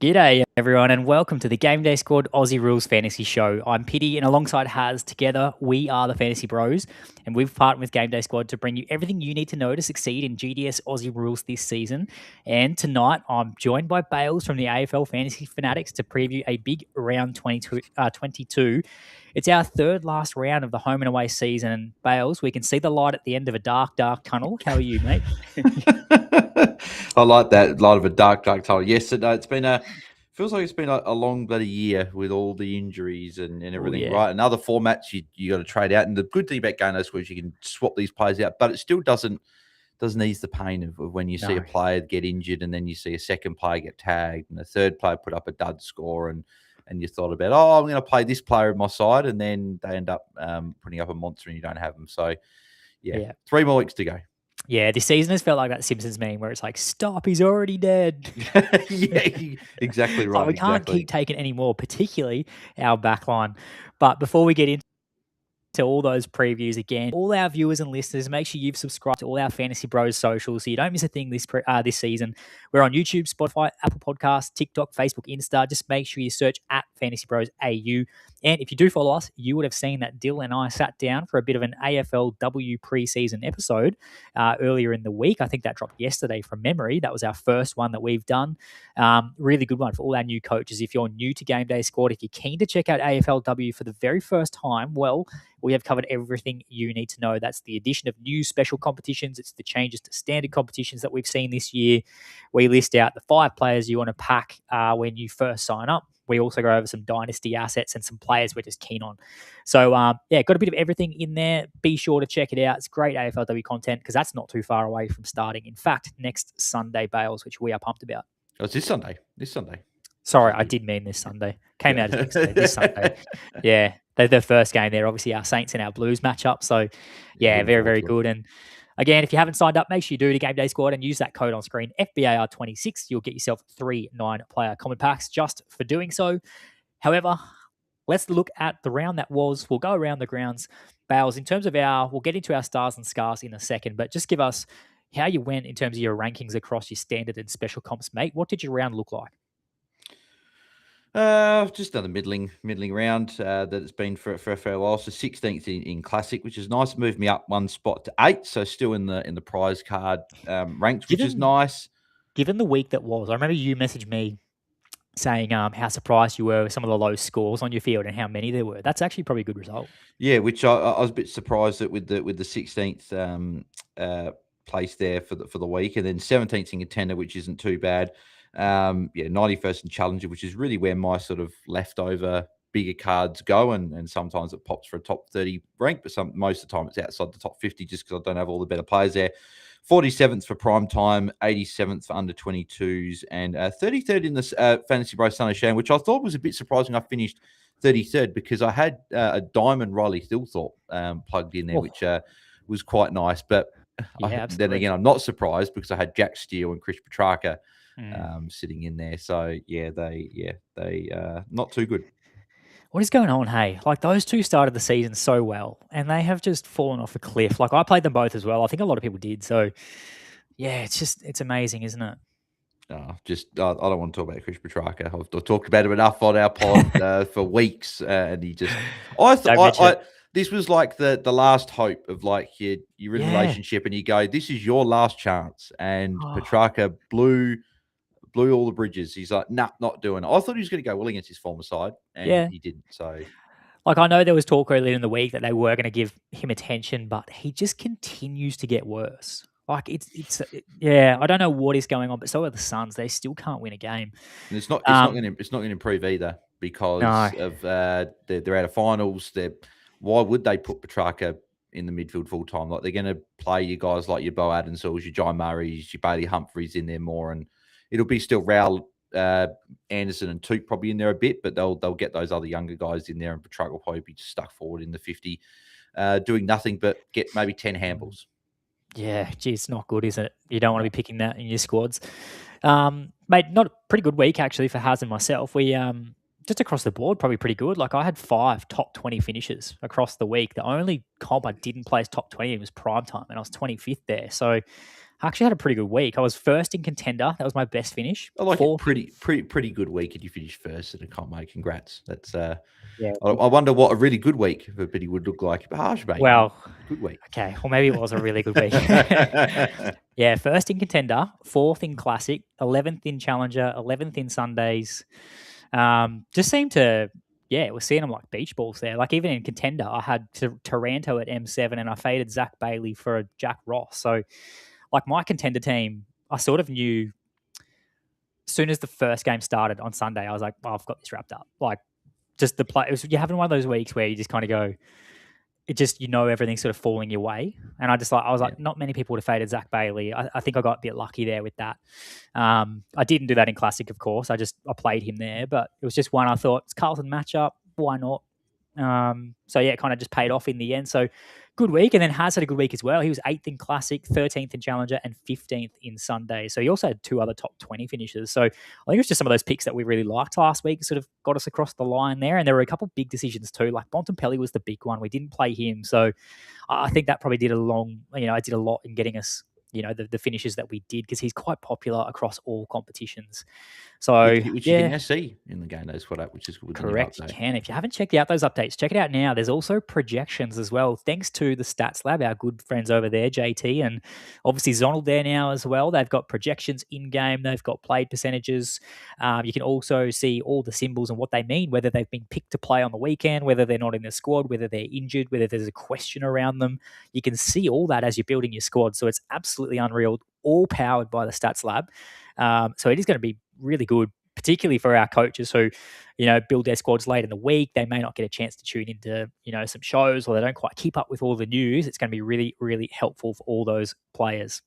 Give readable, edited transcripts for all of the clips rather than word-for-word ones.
G'day everyone and welcome to the GameDay Squad Aussie Rules Fantasy Show. I'm Pitty and alongside Haz, together we are the Fantasy Bros and we've partnered with GameDay Squad to bring you everything you need to know to succeed in GDS Aussie Rules this season. And tonight I'm joined by Bales from the AFL Fantasy Fanatics to preview a big round 22. It's our third last round of the home and away season. Bales, we can see the light at the end of a dark tunnel. How are you, mate? I like that light of a dark tunnel. Yes, it's been feels like it's been a long bloody year with all the injuries and everything. Right, and other formats you got to trade out. And the good thing about GameDay Squad is you can swap these players out, but it still doesn't ease the pain of when you see a player get injured and then you see a second player get tagged and a third player put up a dud score and you thought about, I'm going to play this player in my side, and then they end up putting up a monster and you don't have them. So, yeah. 3 more weeks to go. Yeah, this season has felt like that Simpsons meme where it's like, stop, he's already dead. Yeah, exactly right. We can't keep taking any more, particularly our backline. But before we get into all those previews again, all our viewers and listeners, make sure you've subscribed to all our Fantasy Bros socials so you don't miss a thing this season. We're on YouTube, Spotify, Apple Podcasts, TikTok, Facebook, Insta. Just make sure you search at Fantasy Bros AU. And if you do follow us, you would have seen that Dill and I sat down for a bit of an AFLW preseason episode earlier in the week. I think that dropped yesterday from memory. That was our first one that we've done. Really good one for all our new coaches. If you're new to GameDay Squad, if you're keen to check out AFLW for the very first time, well, we have covered everything you need to know. That's the addition of new special competitions. It's the changes to standard competitions that we've seen this year. We list out the 5 players you want to pack when you first sign up. We also go over some dynasty assets and some players we're just keen on. So, got a bit of everything in there. Be sure to check it out. It's great AFLW content because that's not too far away from starting. In fact, next Sunday, Bales, which we are pumped about. Oh, it's this Sunday. Sorry, I did mean this Sunday. Came out as next day, this Sunday. Yeah, they're the first game there. Obviously, our Saints and our Blues matchup. So, very, very good. And again, if you haven't signed up, make sure you do to GameDay Squad and use that code on screen, FBAR26. You'll get yourself 3 9-player common packs just for doing so. However, let's look at the round that was. We'll go around the grounds. Bales, in terms of we'll get into our stars and scars in a second, but just give us how you went in terms of your rankings across your standard and special comps, mate. What did your round look like? Just another middling round that it's been for a fair while. So 16th in classic, which is nice. Moved me up 1 spot to 8, so still in the prize card ranks, which is nice. Given the week that was, I remember you messaged me saying how surprised you were with some of the low scores on your field and how many there were. That's actually probably a good result. Yeah, which I was a bit surprised that with the 16th place there for the week, and then 17th in Contender, which isn't too bad. 91st in Challenger, which is really where my sort of leftover bigger cards go, and sometimes it pops for a top 30 rank, but most of the time it's outside the top 50 just because I don't have all the better players there. 47th for prime time, 87th for under 22s, and 33rd in this FantasyBros Sunday Showdown, which I thought was a bit surprising. I finished 33rd because I had a Diamond Riley Thilthorpe plugged in there, which was quite nice. But then again, I'm not surprised because I had Jack Steele and Chris Petrarca sitting in there. So they not too good. What is going on, hey? Like, those two started the season so well, and they have just fallen off a cliff. Like, I played them both as well. I think a lot of people did. So, it's amazing, isn't it? I don't want to talk about Chris Petrarca. I've talked about him enough on our pod for weeks, and he just. This was like the last hope of like you're in a relationship and you go, this is your last chance, and Petrarca blew all the bridges. He's like, nah, not doing it. I thought he was going to go well against his former side, and he didn't. So, like, I know there was talk earlier in the week that they were going to give him attention, but he just continues to get worse. Like, I don't know what is going on, but so are the Suns. They still can't win a game. And it's not going to improve either because of they're out of finals. Why would they put Petrarca in the midfield full time? Like, they're going to play you guys like your Bo Adensors, your John Murrays, your Bailey Humphreys in there more, and it'll be still Raul, Anderson and Toot probably in there a bit, but they'll get those other younger guys in there, and Petrarca will probably be stuck forward in the 50, doing nothing but get maybe 10 handballs. Yeah, gee, it's not good, is it? You don't want to be picking that in your squads. Mate, not a pretty good week, actually, for Haz and myself. We, just across the board, probably pretty good. Like, I had 5 top 20 finishes across the week. The only comp I didn't place top 20 in was prime time, and I was 25th there. So, I actually had a pretty good week. I was first in Contender. That was my best finish. I like it. Fourth in- Pretty good week, and you finished first in a comp, mate. Congrats. That's yeah. I wonder what a really good week for Pitty would look like. Harsh, mate. Well, Good week. okay. Well, maybe it was a really good week. Yeah, first in Contender, fourth in Classic, 11th in Challenger, 11th in Sundays. Just seemed to, we're seeing them like beach balls there. Like even in Contender, I had Taranto at M7 and I faded Zach Bailey for a Jack Ross. So like my Contender team, I sort of knew as soon as the first game started on Sunday, I was like, oh, I've got this wrapped up. Like just the play, you're having one of those weeks where you just kind of go, it just, everything's sort of falling your way. And I was like, not many people would have faded Zach Bailey. I think I got a bit lucky there with that. I didn't do that in Classic, of course. I played him there, but it was just one I thought, it's Carlton matchup. Why not? It kind of just paid off in the end. So good week. And then Has had a good week as well. He was 8th in Classic, 13th in Challenger, and 15th in Sunday. So he also had 2 other top 20 finishes. So I think it was just some of those picks that we really liked last week, sort of got us across the line there. And there were a couple of big decisions too. Like Bontempelli was the big one. We didn't play him. So I think that probably did a lot in getting us, the finishes that we did, because he's quite popular across all competitions. So which you can now see in the GameDay Squad app, which is good. Correct, you can. If you haven't checked out those updates, check it out now. There's also projections as well, thanks to the Stats Lab, our good friends over there, JT, and obviously Zonald there now as well. They've got projections in-game. They've got played percentages. You can also see all the symbols and what they mean, whether they've been picked to play on the weekend, whether they're not in the squad, whether they're injured, whether there's a question around them. You can see all that as you're building your squad. So it's absolutely unreal, all powered by the Stats Lab. So it is going to be really good, particularly for our coaches who, build their squads late in the week. They may not get a chance to tune into, some shows, or they don't quite keep up with all the news. It's going to be really, really helpful for all those players.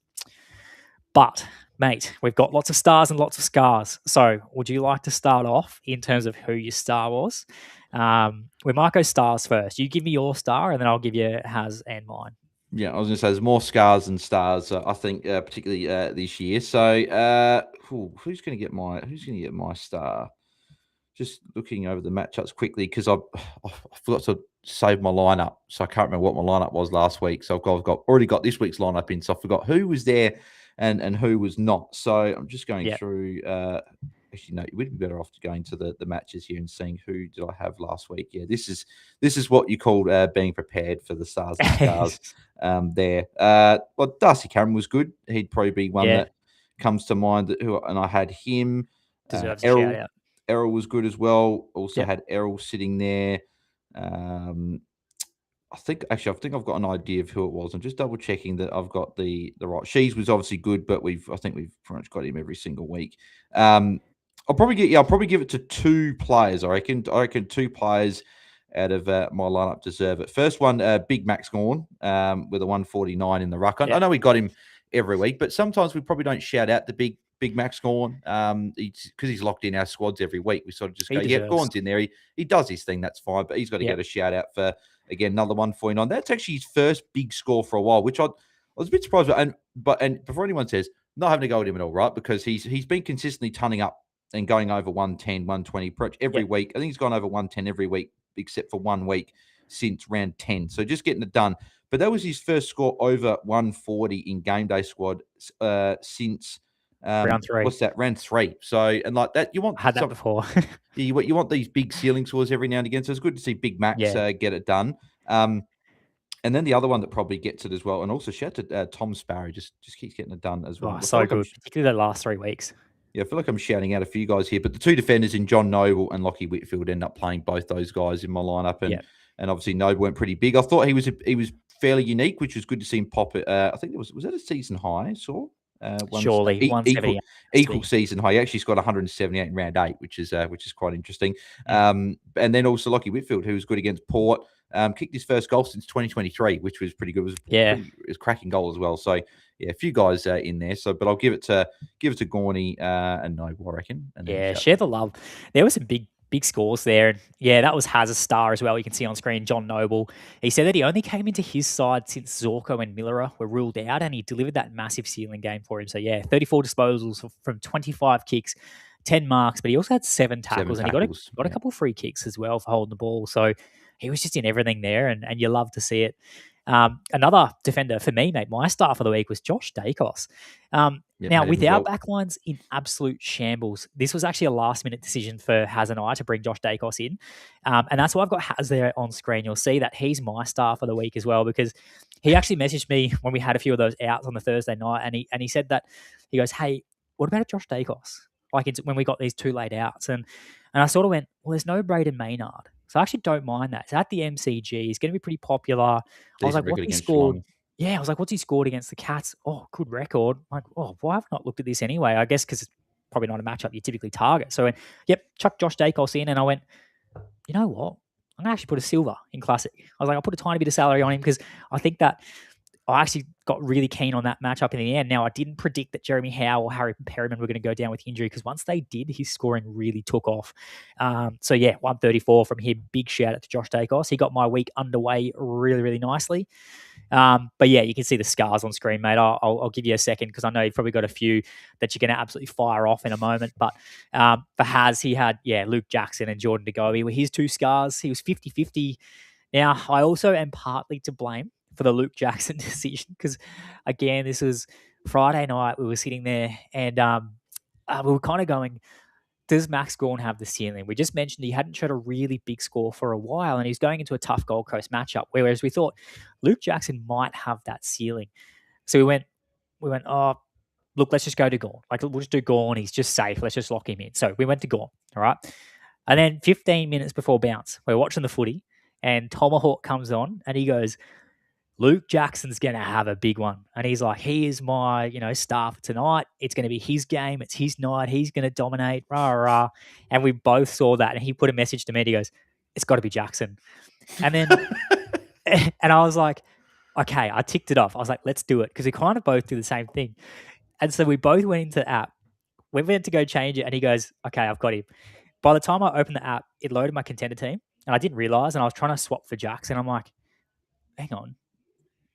But, mate, we've got lots of stars and lots of scars. So would you like to start off in terms of who your star was? We might go stars first. You give me your star, and then I'll give you Has and mine. Yeah, I was going to say there's more scars than stars. I think, particularly this year. So, who's going to get my star? Just looking over the matchups quickly, because I forgot to save my lineup, so I can't remember what my lineup was last week. So I've already got this week's lineup in, so I forgot who was there and who was not. So I'm just going through. Actually, no, you would be better off going to the matches here and seeing who did I have last week. Yeah, this is what you call being prepared for the stars and stars. There, well, Darcy Cameron was good. He'd probably be one that comes to mind. And I had him. Deserves a shout out. Errol was good as well. Also had Errol sitting there. I think I've got an idea of who it was. I'm just double checking that I've got the right. Shees was obviously good, but I think we've pretty much got him every single week. I'll probably give it to 2 players. I reckon 2 players out of my lineup deserve it. First one, Big Max Gorn, with a 149 in the ruck. I know we got him every week, but sometimes we probably don't shout out the Big Max Gorn, because he's locked in our squads every week. We sort of just go, Gorn's in there. He does his thing. That's fine, but he's got to get a shout out for, again, another 149. That's actually his first big score for a while, which I was a bit surprised about. And before anyone says, not having to go at him at all, right? Because he's been consistently tunning up and going over 110, 120 every week. I think he's gone over 110 every week, except for 1 week since round 10. So just getting it done. But that was his first score over 140 in GameDay Squad since round 3. What's that? Round 3. So, and like that, you want... I had that before. you want these big ceiling scores every now and again. So it's good to see Big Max get it done. And then the other one that probably gets it as well, and also shout to Tom Sparrow, just keeps getting it done as well. Oh, so good, particularly the last 3 weeks. Yeah, I feel like I'm shouting out a few guys here, but the 2 defenders in John Noble and Lockie Whitfield end up playing both those guys in my lineup, and obviously Noble went pretty big. I thought he was fairly unique, which was good to see him pop it. I think was that a season high? Surely equal season high. He actually scored 178 in round 8, which is quite interesting. And then also Lockie Whitfield, who was good against Port, kicked his first goal since 2023, which was pretty good. It was a cracking goal as well. So a few guys in there. So, but I'll give it to Gorney and Noble, I reckon. And share the love. There were some big scores there. And that was Haz's star as well. You can see on screen, John Noble. He said that he only came into his side since Zorko and Miller were ruled out, and he delivered that massive ceiling game for him. So 34 disposals from 25 kicks, 10 marks, but he also had 7 tackles, and he got a couple of free kicks as well for holding the ball. So he was just in everything there, and you love to see it. Another defender for me, mate, my star for the week was Josh Dacos. Now, with our backlines in absolute shambles, this was actually a last-minute decision for Haz and I to bring Josh Dacos in. And that's why I've got Haz there on screen. You'll see that he's my star for the week as well, because he actually messaged me when we had a few of those outs on the Thursday night, and he said that, he goes, hey, what about Josh Dacos? Like, it's when we got these two late outs. And I sort of went, well, there's no Braden Maynard. So I actually don't mind that. It's at the MCG. He's going to be pretty popular. I was like, what's he scored? Yeah, I was like, what's he scored against the Cats? Oh, good record. I'm like, oh, why have I not looked at this anyway? I guess because it's probably not a matchup you typically target. So I went, yep, chuck Josh Dacos in. And I went, you know what? I'm going to actually put a silver in Classic. I was like, I'll put a tiny bit of salary on him because I think that I actually got really keen on that matchup in the end. Now, I didn't predict that Jeremy Howe or Harry Perryman were going to go down with injury, because once they did, his scoring really took off. So, yeah, 134 from him. Big shout out to Josh Dacos. He got my week underway really, really nicely. But, yeah, you can see the scars on screen, mate. I'll give you a second, because I know you've probably got a few that you're going to absolutely fire off in a moment. But for Haz, he had, Luke Jackson and Jordan De Goey were his two scars. He was 50-50. Now, I also am partly to blame for the Luke Jackson decision, because, again, this was Friday night. We were sitting there and we were kind of going, does Max Gawn have the ceiling? We just mentioned he hadn't showed a really big score for a while, and he's going into a tough Gold Coast matchup, whereas we thought Luke Jackson might have that ceiling. So we went, oh, look, let's just go to Gawn. Like, we'll just do Gawn. He's just safe. Let's just lock him in. So we went to Gawn, all right? And then 15 minutes before bounce, we're watching the footy, and Tomahawk comes on, and he goes, Luke Jackson's going to have a big one. And he's like, he is my, star for tonight. It's going to be his game. It's his night. He's going to dominate. Rah, rah. And we both saw that. And he put a message to me. And he goes, it's got to be Jackson. And then, and I was like, okay, I ticked it off. I was like, let's do it. Because we kind of both do the same thing. And so we both went into the app. We went to go change it. And he goes, okay, I've got him. By the time I opened the app, it loaded my contender team. And I didn't realize. And I was trying to swap for Jackson. I'm like, hang on.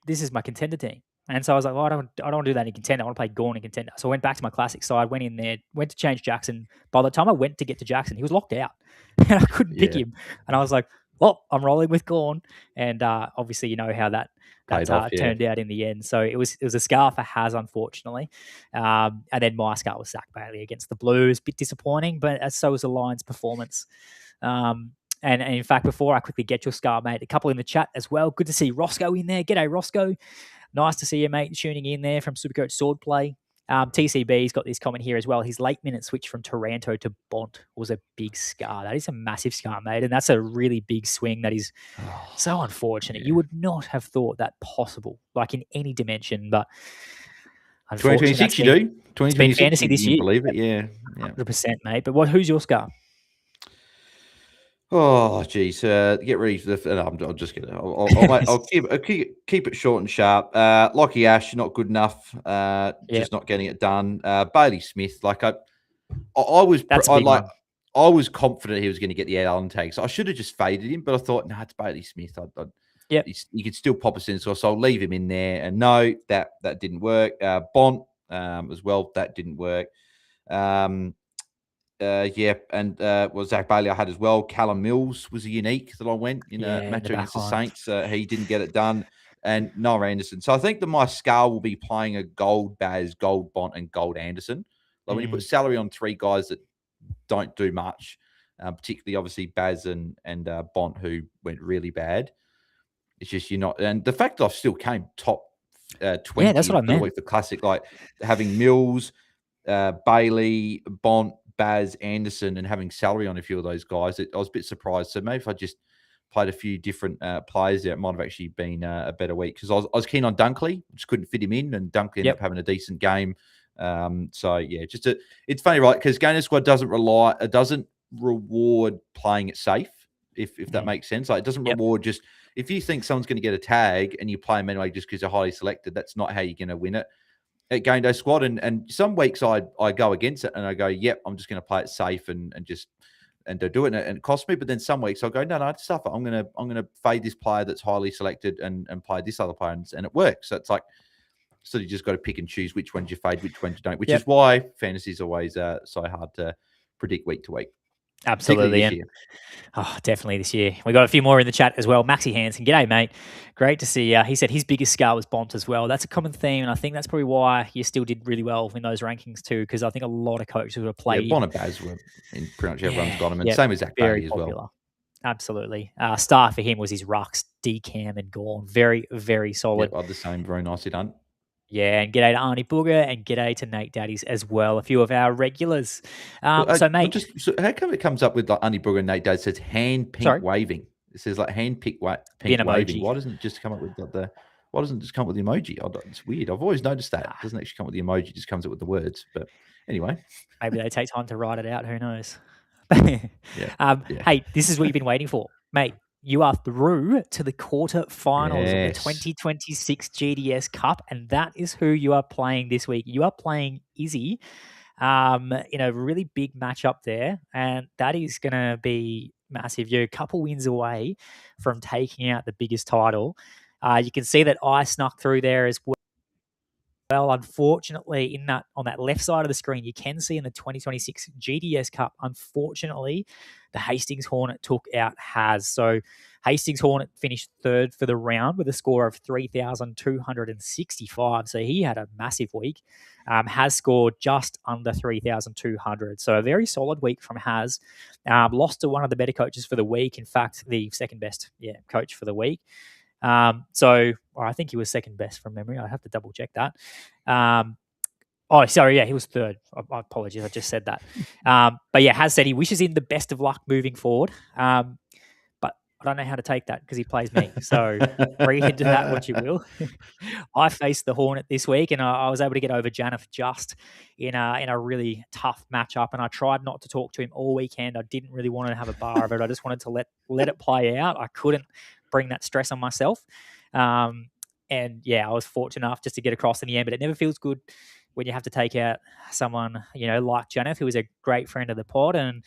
This is my contender team. And so I was like, well, I don't want to do that in contender. I want to play Gawn in contender. So I went back to my classic side, went in there, went to change Jackson. By the time I went to get to Jackson, he was locked out and I couldn't pick him. And I was like, well, I'm rolling with Gawn. And obviously, you know how that turned out in the end. So it was a scar for Haz, unfortunately. And then my scar was Zach Bailey against the Blues. Bit disappointing, but so was the Lions' performance. And in fact, before I quickly get your scar, mate, a couple in the chat as well. Good to see Roscoe in there. G'day, Roscoe. Nice to see you, mate, tuning in there from Supercoach Swordplay. TCB's got this comment here as well. His late minute switch from Taranto to Bont was a big scar. That is a massive scar, mate. And that's a really big swing that is so unfortunate. Yeah. You would not have thought that possible, like in any dimension. But 2026 you do. 2026 fantasy this year. Believe it, yeah. 100%, mate. But who's your scar? Oh, geez. Get ready for the. I'll just get it. I'll keep it short and sharp. Lockie Ash, not good enough. Just not getting it done. Bailey Smith, like I was confident he was going to get the Allen tag, so I should have just faded him. But I thought, no, it's Bailey Smith. You could still pop us in, so I'll leave him in there. And no, that didn't work. Bont as well, that didn't work. Zach Bailey I had as well. Callum Mills was a unique that I went in a match against the Saints. He didn't get it done. And Noah Anderson. So I think that my scar will be playing a gold Baz, gold Bont, and gold Anderson. Like when you put salary on three guys that don't do much, particularly obviously Baz and Bont, who went really bad. It's just you're not. And the fact that I still came top 20 that's what I meant. For the classic, like having Mills, Bailey, Bont, Baz, Anderson, and having salary on a few of those guys, I was a bit surprised. So maybe if I just played a few different players there, it might have actually been a better week, because I was keen on Dunkley, just couldn't fit him in, and Dunkley ended up having a decent game. It's funny, right? Because GameDay Squad doesn't reward playing it safe, if that makes sense. Like it doesn't reward just if you think someone's going to get a tag and you play them anyway just because they're highly selected. That's not how you're going to win it at GameDay Squad. And some weeks I go against it and I go, yep, I'm just going to play it safe and do it, and it costs me. But then some weeks I'll go, no, stuff it. I'm gonna fade this player that's highly selected and play this other player, and it works. So it's like, so you just got to pick and choose which ones you fade, which ones you don't. Which is why fantasy is always so hard to predict week to week. Absolutely. this year. Definitely this year. We got a few more in the chat as well. Maxie Hansen, g'day, mate. Great to see you. He said his biggest scar was Bont as well. That's a common theme, and I think that's probably why you still did really well in those rankings too, because I think a lot of coaches would have played. Yeah, Bont and Baz were in pretty much everyone's got him, and same as Zach very Bailey as popular. well. Absolutely. Star for him was his rucks, Decam and Gorn. Very, very solid. Yeah, the same. Very nicely done. Yeah, and g'day to Arnie Booger and g'day to Nate Daddies as well. A few of our regulars. So, mate, how come it comes up with like Arnie Booger and Nate Daddies says hand pink waving? It says like hand pink waving. Why doesn't it just come up with why doesn't it just come up with the emoji? It's weird. I've always noticed that. It doesn't actually come with the emoji, it just comes up with the words. But anyway. Maybe they take time to write it out. Who knows? Yeah. Hey, this is what you've been waiting for, mate. You are through to the quarterfinals of the 2026 GDS Cup, and that is who you are playing this week. You are playing Izzy in a really big matchup there, and that is going to be massive. You're a couple wins away from taking out the biggest title. You can see that I snuck through there as well. Well, unfortunately, on that left side of the screen, you can see in the 2026 GDS Cup, unfortunately, the Hastings Hornet took out Haz. So Hastings Hornet finished third for the round with a score of 3,265. So he had a massive week. Haz scored just under 3,200. So a very solid week from Haz. Lost to one of the better coaches for the week. In fact, the second best coach for the week. So I think he was second best from memory. I have to double check that. He was third. I apologize, I just said that. But yeah, Has said he wishes him the best of luck moving forward. But I don't know how to take that because he plays me. So read into that what you will. I faced the Hornet this week, and I was able to get over Janeth just in a really tough matchup. And I tried not to talk to him all weekend. I didn't really want to have a bar of it. I just wanted to let it play out. I couldn't bring that stress on myself. And yeah, I was fortunate enough just to get across in the end, but it never feels good when you have to take out someone, like Janeth, who was a great friend of the pod and,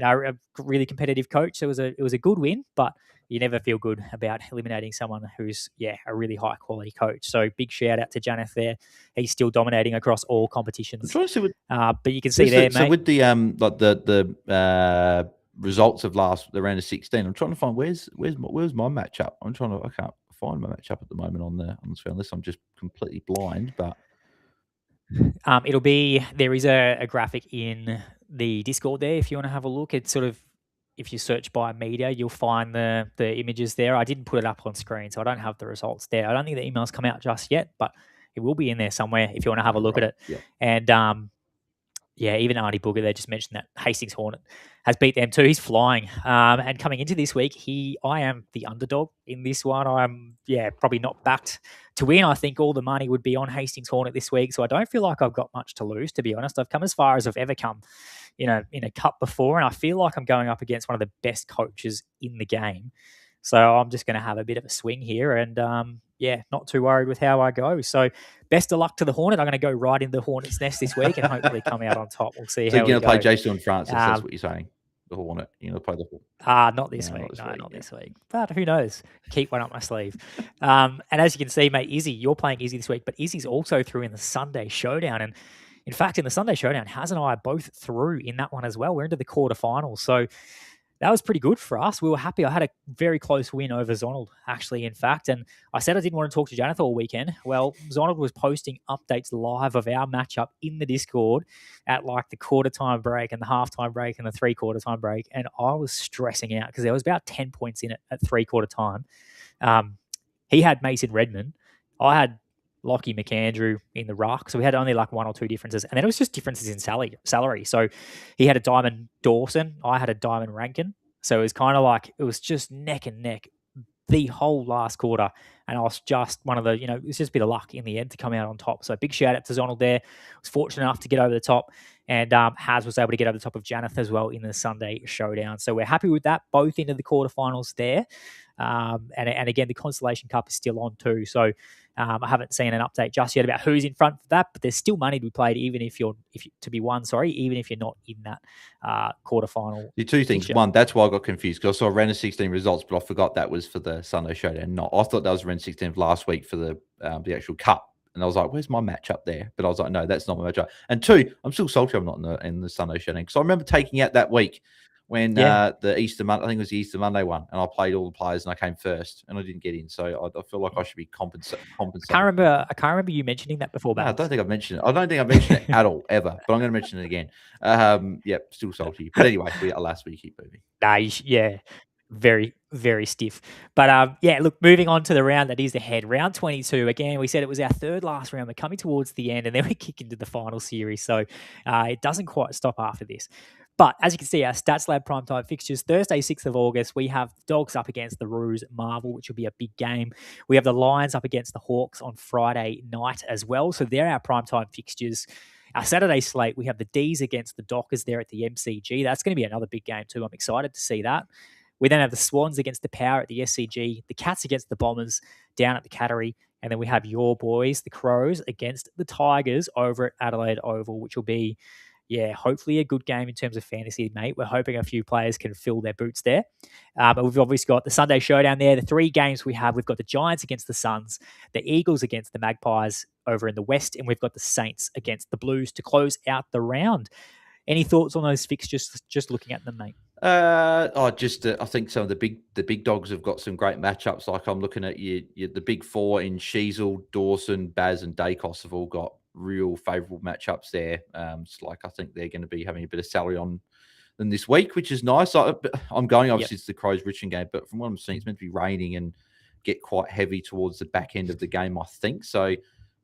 a really competitive coach. So it was a good win, but you never feel good about eliminating someone who's, a really high quality coach. So big shout out to Janeth there. He's still dominating across all competitions. I'm trying to see but you can see there, mate. So with the results of the round of 16, I'm trying to find where's my matchup. I can't find my matchup at the moment on the screen unless I'm just completely blind. But there is a graphic in the Discord there if you want to have a look. It's sort of, if you search by media, you'll find the images there. I didn't put it up on screen, so I don't have the results there. I don't think the email's come out just yet, but it will be in there somewhere if you want to have a look at it. Yeah. And even Arnie Booger there just mentioned that Hastings Hornet has beat them too. He's flying. And coming into this week, I am the underdog in this one. I'm probably not backed to win. I think all the money would be on Hastings Hornet this week, so I don't feel like I've got much to lose, to be honest. I've come as far as I've ever come, in a cup before, and I feel like I'm going up against one of the best coaches in the game. So I'm just going to have a bit of a swing here and, not too worried with how I go. So best of luck to the Hornet. I'm going to go right into the Hornet's nest this week and hopefully come out on top. We'll see how we go. So you're going to play Jason and Francis, that's what you're saying? The Hornet. You're going to play the Hornet? Not this week. Not this week. But who knows? Keep one up my sleeve. And as you can see, mate, Izzy, you're playing Izzy this week, but Izzy's also through in the Sunday Showdown. And in fact, in the Sunday Showdown, Haz and I are both through in that one as well. We're into the quarterfinals. So that was pretty good for us. We were happy. I had a very close win over Zonald, actually, in fact. And I said I didn't want to talk to Janeth all weekend. Well, Zonald was posting updates live of our matchup in the Discord at like the quarter time break and the halftime break and the 3/4 time break. And I was stressing out because there was about 10 points in it at 3/4 time. He had Mason Redmond. I had Lockie McAndrew in the ruck. So we had only like one or two differences. And then it was just differences in salary. So he had a Diamond Dawson. I had a Diamond Rankin. So it was kind of like, it was just neck and neck the whole last quarter. And I was just one of the, it was just a bit of luck in the end to come out on top. So big shout out to Zonald there. I was fortunate enough to get over the top. And Haz was able to get over the top of Janeth as well in the Sunday Showdown. So we're happy with that, both into the quarterfinals there. And again, the Constellation Cup is still on too. So I haven't seen an update just yet about who's in front for that, but there's still money to be played, even if you're not in that quarterfinal. The two things. Picture. One, that's why I got confused because I saw round of 16 results, but I forgot that was for the Sunday Showdown. I thought that was round 16 of last week for the actual cup. And I was like, where's my matchup there? But I was like, no, that's not my matchup. And two, I'm still salty I'm not in the Sunday Showdown because I remember taking out that week when the Easter Monday, I think it was the Easter Monday one, and I played all the players and I came first and I didn't get in. So I feel like I should be compensated. I can't remember you mentioning that before, No, I Babs. don't think I've mentioned it. I don't think I've mentioned it at all, ever. But I'm going to mention it again. Yep, still salty. But anyway, alas, we keep moving. Nah, yeah, very, very stiff. But yeah, look, moving on to the round that is ahead, round 22. Again, we said it was our third last round. We're coming towards the end, and then we kick into the final series. So it doesn't quite stop after this. But as you can see, our Stats Lab primetime fixtures, Thursday, 6th of August, we have Dogs up against the Roos at Marvel, which will be a big game. We have the Lions up against the Hawks on Friday night as well. So they're our primetime fixtures. Our Saturday slate, we have the D's against the Dockers there at the MCG. That's going to be another big game too. I'm excited to see that. We then have the Swans against the Power at the SCG, the Cats against the Bombers down at the Cattery, and then we have your boys, the Crows, against the Tigers over at Adelaide Oval, which will be, yeah, hopefully a good game in terms of fantasy, mate. We're hoping a few players can fill their boots there. But we've obviously got the Sunday Showdown there. The three games we've got the Giants against the Suns, the Eagles against the Magpies over in the West, and we've got the Saints against the Blues to close out the round. Any thoughts on those fixtures, just looking at them, mate? I think some of the big dogs have got some great matchups. Like I'm looking at the big four in Sheasel, Dawson, Baz, and Dacos have all got real favourable matchups there. It's like I think they're going to be having a bit of salary on them this week, which is nice. I'm going obviously it's the Crows Richmond game, but from what I'm seeing, it's meant to be raining and get quite heavy towards the back end of the game, I think. So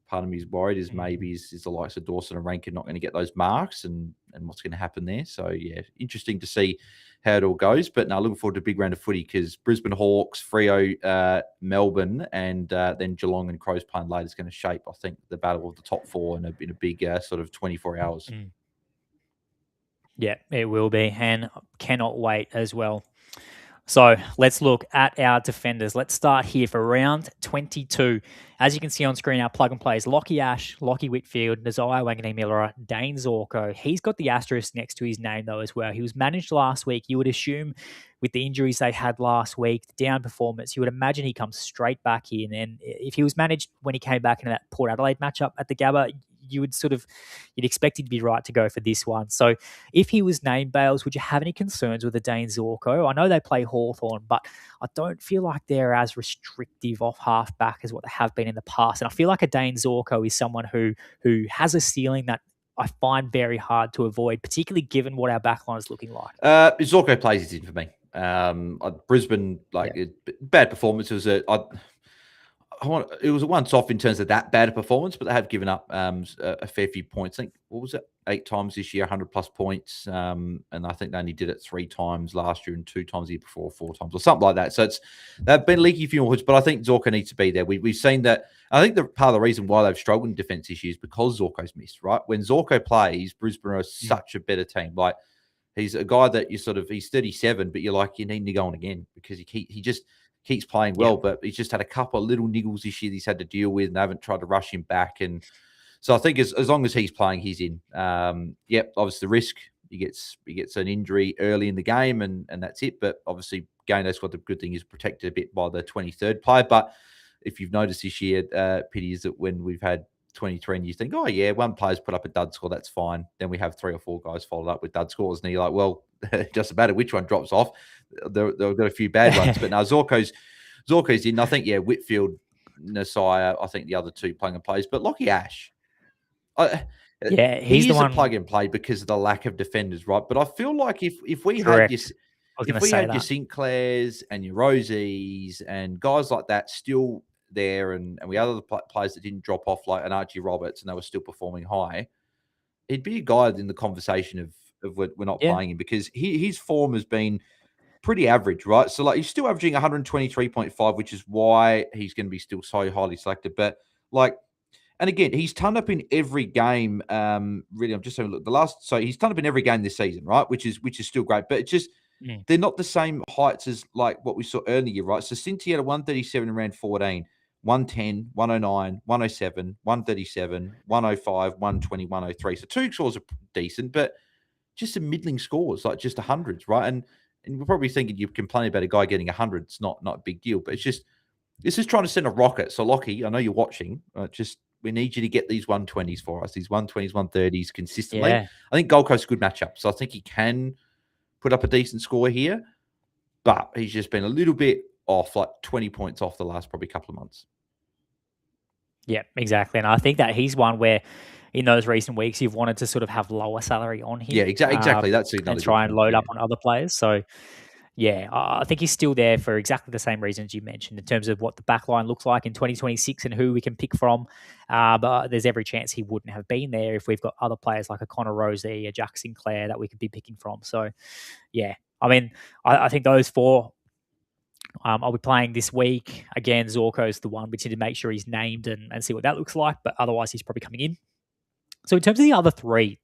part of me is worried is maybe is the likes of Dawson and Rankin not going to get those marks and what's going to happen there. So yeah, interesting to see how it all goes. But now looking forward to a big round of footy because Brisbane Hawks, Freo, Melbourne, and then Geelong and Crows playing late is going to shape, I think, the battle of the top four in a big sort of 24 hours. Yeah, it will be, and cannot wait as well. So let's look at our defenders. Let's start here for round 22. As you can see on screen, our plug and plays: Lockie Ash, Lockie Whitfield, Nazaya Wanganeen-Miller, Dane Zorko. He's got the asterisk next to his name, though, as well. He was managed last week. You would assume with the injuries they had last week, the down performance, you would imagine he comes straight back in. And if he was managed when he came back into that Port Adelaide matchup at the Gabba, you'd expect him to be right to go for this one. So if he was named, Bales, would you have any concerns with the Dane Zorko? I know they play Hawthorn, but I don't feel like they're as restrictive off half back as what they have been in the past. And I feel like a Dane Zorko is someone who has a ceiling that I find very hard to avoid, particularly given what our backline is looking like. Zorko plays it in for me. Brisbane, bad performance. It was a once-off in terms of that bad a performance, but they have given up a fair few points. I think, what was it, 8 times this year, 100-plus points, and I think they only did it 3 times last year and 2 times the year before, 4 times, or something like that. So they've been leaky a few more hoods, but I think Zorko needs to be there. We've seen that. I think part of the reason why they've struggled in defence this year is because Zorko's missed, right? When Zorko plays, Brisbane are such a better team. Like, he's a guy that he's 37, but you're like, you need to go on again because he just keeps playing well, but he's just had a couple of little niggles this year that he's had to deal with, and they haven't tried to rush him back. And so I think as long as he's playing, he's in. Obviously the risk, he gets an injury early in the game, and that's it. But obviously, GameDay Squad, the good thing is protected a bit by the 23rd player. But if you've noticed this year, Pitty, is that when we've had 23 and you think, oh yeah, one player's put up a dud score, that's fine. Then we have 3 or 4 guys followed up with dud scores, and you're like, well, it doesn't matter which one drops off. They've got a few bad ones, but now Zorko's in. I think Whitfield, Nasai, I think the other 2 plug and plays, but Lockie Ash, he's the one a plug and play because of the lack of defenders, right? But I feel like if we Correct. had your Sinclairs and your Rosies and guys like that still there, and we had other players that didn't drop off like an Archie Roberts and they were still performing high, he'd be a guy in the conversation of we're not playing him because his form has been pretty average, right? So like he's still averaging 123.5, which is why he's going to be still so highly selected. But like, and again, he's turned up in every game. Really, I'm just having a look. So he's turned up in every game this season, right? Which is still great, but it's just they're not the same heights as like what we saw earlier, right? So since he had a 137 in round 14, 110, 109, 107, 137, 105, 120, 103. So 2 scores are decent, but just some middling scores, like just hundreds, right? And we're probably thinking you're complaining about a guy getting 100. It's not a big deal, but it's just trying to send a rocket. So Lockie, I know you're watching. We need you to get these 120s for us, these 120s, 130s consistently. Yeah. I think Gold Coast is a good matchup, so I think he can put up a decent score here, but he's just been a little bit off, like 20 points off the last probably couple of months. Yeah, exactly. And I think that he's one where in those recent weeks you've wanted to sort of have lower salary on him. Yeah, exactly. That's another and good try and point. load Yeah. up on other players. So yeah, I think he's still there for exactly the same reasons you mentioned in terms of what the backline looks like in 2026 and who we can pick from. But there's every chance he wouldn't have been there if we've got other players like a Connor Rosie, a Jack Sinclair that we could be picking from. So yeah, I mean, I think those four I'll be playing this week. Again, Zorko's the one. We need to make sure he's named and see what that looks like. But otherwise, he's probably coming in. So in terms of the other three,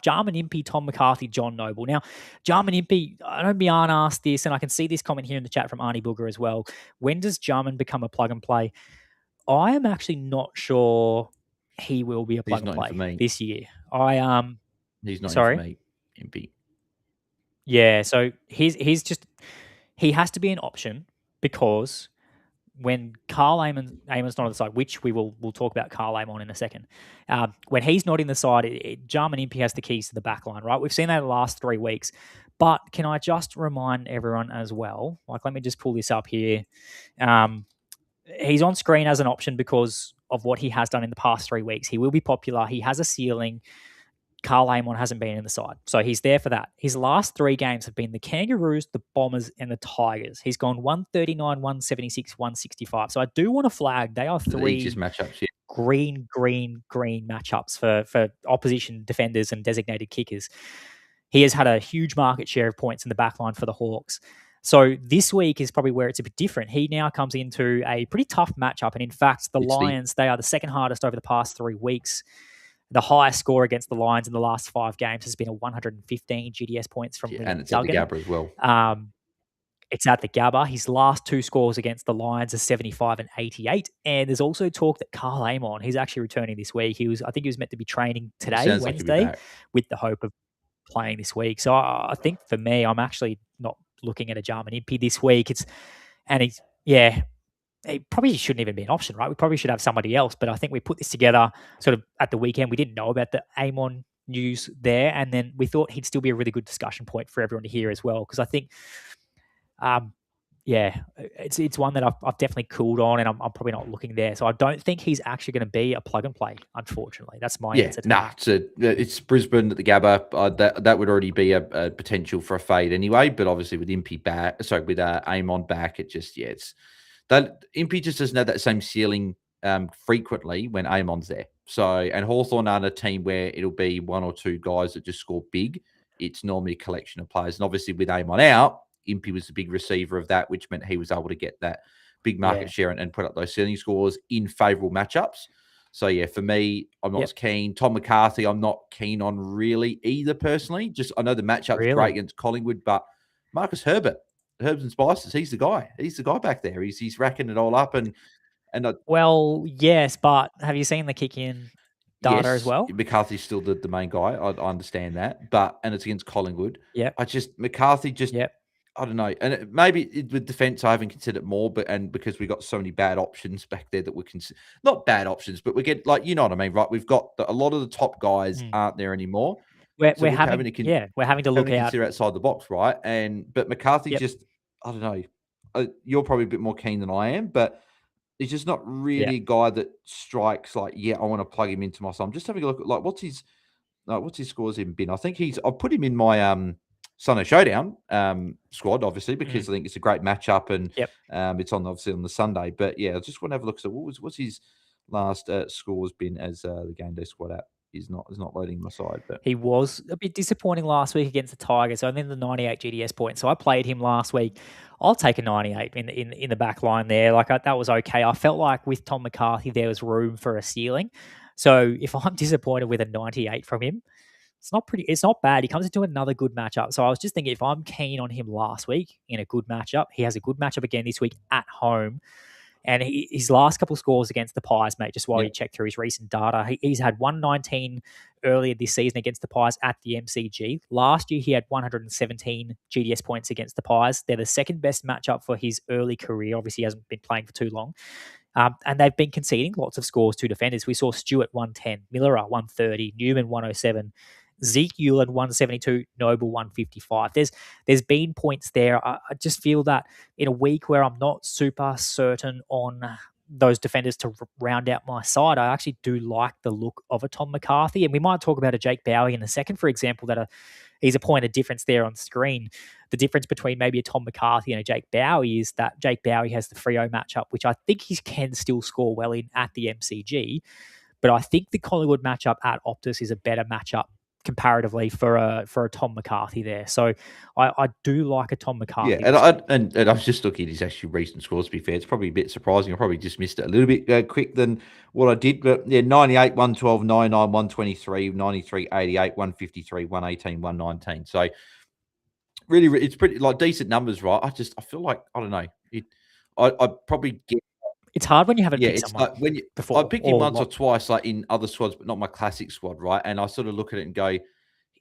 Jarman Impey, Tom McCarthy, John Noble. Now, Jarman Impey, I know Bjarne asked this, and I can see this comment here in the chat from Arnie Booger as well. When does Jarman become a plug and play? I am actually not sure he will be a plug and play this year. He's not sorry? in for me, Impey. Yeah, so he's just he has to be an option because when Carl Amon's not on the side, which we'll talk about Carl Amon in a second, when he's not in the side, Jarman Impey has the keys to the back line, right? We've seen that the last 3 weeks. But can I just remind everyone as well, like let me just pull this up here. He's on screen as an option because of what he has done in the past 3 weeks. He will be popular. He has a ceiling. Carl Amon hasn't been in the side. So he's there for that. His last 3 games have been the Kangaroos, the Bombers, and the Tigers. He's gone 139, 176, 165. So I do want to flag they are 3 matchups, yeah. green matchups for opposition defenders and designated kickers. He has had a huge market share of points in the back line for the Hawks. So this week is probably where it's a bit different. He now comes into a pretty tough matchup. And in fact, the Lions, they are the second hardest over the past 3 weeks. The highest score against the Lions in the last 5 games has been a 115 GDS points from Liam and it's Duggan. at the Gabba as well. It's at the Gabba. His last 2 scores against the Lions are 75 and 88. And there's also talk that Carl Amon, he's actually returning this week. I think he was meant to be training today, Wednesday, with the hope of playing this week. So I think for me, I'm actually not looking at a Jarman Impey this week. He probably shouldn't even be an option, right? We probably should have somebody else. But I think we put this together sort of at the weekend. We didn't know about the Amon news there. And then we thought he'd still be a really good discussion point for everyone to hear as well. Because I think, it's one that I've definitely cooled on and I'm probably not looking there. So I don't think he's actually going to be a plug and play, unfortunately. That's my answer to that. It's Brisbane at the Gabba. That would already be a potential for a fade anyway. But obviously with Impey back, with Amon back, that Impey just doesn't have that same ceiling frequently when Amon's there. So, and Hawthorn aren't a team where it'll be 1 or 2 guys that just score big. It's normally a collection of players. And obviously with Amon out, Impey was the big receiver of that, which meant he was able to get that big market share and put up those ceiling scores in favourable matchups. So, yeah, for me, I'm not as keen. Tom McCarthy, I'm not keen on really either personally. Just I know the matchup's great against Collingwood, but Marcus Herbert, Herbs and Spices, he's the guy. He's the guy back there. He's racking it all up. Well, yes, but have you seen the kick-in data as well? McCarthy's still the main guy. I understand that. And it's against Collingwood. Yeah. McCarthy just... Yep. I don't know. And maybe with defense, I haven't considered more, because we got so many bad options back there that we can, not bad options, but we get you know what I mean, right? We've got a lot of the top guys aren't there anymore. We're having to look out. Consider outside the box, right? But McCarthy I don't know. You're probably a bit more keen than I am, but he's just not really a guy that strikes I want to plug him into my side. I'm just having a look at what's his scores in bin. I think I'll put him in my Sunday Showdown squad, obviously, because I think it's a great matchup and it's obviously on the Sunday. But yeah, I just want to have a look. So what's his last scores been as the GameDay Squad app is not loading my side. But he was a bit disappointing last week against the Tigers. Only the 98 GDS points. So I played him last week. I'll take a 98 in the back line there. That was okay. I felt like with Tom McCarthy there was room for a ceiling. So if I'm disappointed with a 98 from him, it's not bad. He comes into another good matchup. So I was just thinking, if I'm keen on him last week in a good matchup, he has a good matchup again this week at home. And his last couple scores against the Pies, mate, just while you check through his recent data, he's had 119 earlier this season against the Pies at the MCG. Last year, he had 117 GDS points against the Pies. They're the second best matchup for his early career. Obviously, he hasn't been playing for too long. And they've been conceding lots of scores to defenders. We saw Stewart 110, Miller 130, Newman 107, Zeke Euland 172, Noble 155. There's been points there. I just feel that in a week where I'm not super certain on those defenders to round out my side, I actually do like the look of a Tom McCarthy. And we might talk about a Jake Bowie in a second, for example, that he's a point of difference there on screen. The difference between maybe a Tom McCarthy and a Jake Bowie is that Jake Bowie has the Freo matchup, which I think he can still score well in at the MCG. But I think the Collingwood matchup at Optus is a better matchup comparatively for a Tom McCarthy there. So I do like a Tom McCarthy. Yeah, and I was just looking at his actual recent scores, to be fair. It's probably a bit surprising. I probably just missed it a little bit quick than what I did. But yeah, 98, 112, 99, 123, 93, 88, 153, 118, 119. So really, it's pretty like decent numbers, right? I feel like, I don't know. I probably get. It's hard when you haven't picked It's someone like when before. I picked him once or twice, like in other squads, but not my classic squad, right? And I sort of look at it and go, he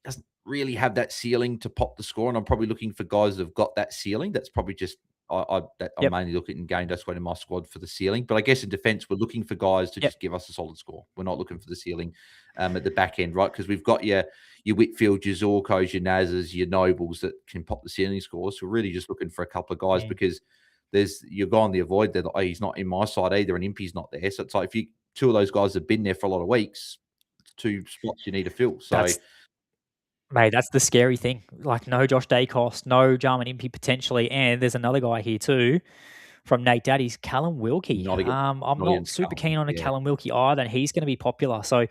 doesn't really have that ceiling to pop the score. And I'm probably looking for guys that have got that ceiling. That's probably just I'm mainly looking in GameDay Squad in my squad for the ceiling. But I guess in defense, we're looking for guys to just give us a solid score. We're not looking for the ceiling at the back end, right? Because we've got your Whitfield, your Zorkos, your Nazas, your Nobles that can pop the ceiling scores. So we're really just looking for a couple of guys because you're going the avoid there. He's not in my side either, and Impy's not there. So it's like if two of those guys have been there for a lot of weeks, it's two spots you need to fill. So, mate, that's the scary thing. Like no Josh Dacos, no Jarman Impey potentially, and there's another guy here too from Nate Daddy's, Callum Wilkie. I'm not super keen on a Callum Wilkie either, and he's going to be popular. So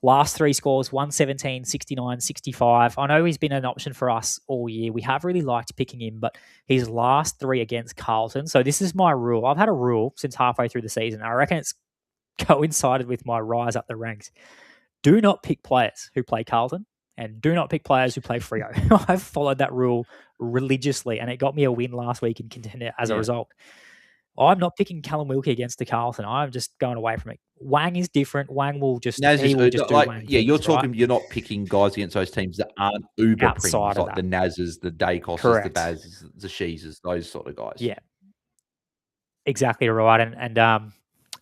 last three scores, 117, 69, 65. I know he's been an option for us all year. We have really liked picking him, but his last three against Carlton. So this is my rule. I've had a rule since halfway through the season. I reckon it's coincided with my rise up the ranks. Do not pick players who play Carlton and do not pick players who play Freo. I've followed that rule religiously, and it got me a win last week in Contender as a result. I'm not picking Callum Wilkie against the Carlton. I'm just going away from it. Wang is different. Wang will just do Wang things, you're talking. Right? You're not picking guys against those teams that aren't uber premiums, like the Nazas, the Dacosses, the Bazes, the Sheezes, those sort of guys. Yeah, exactly right. And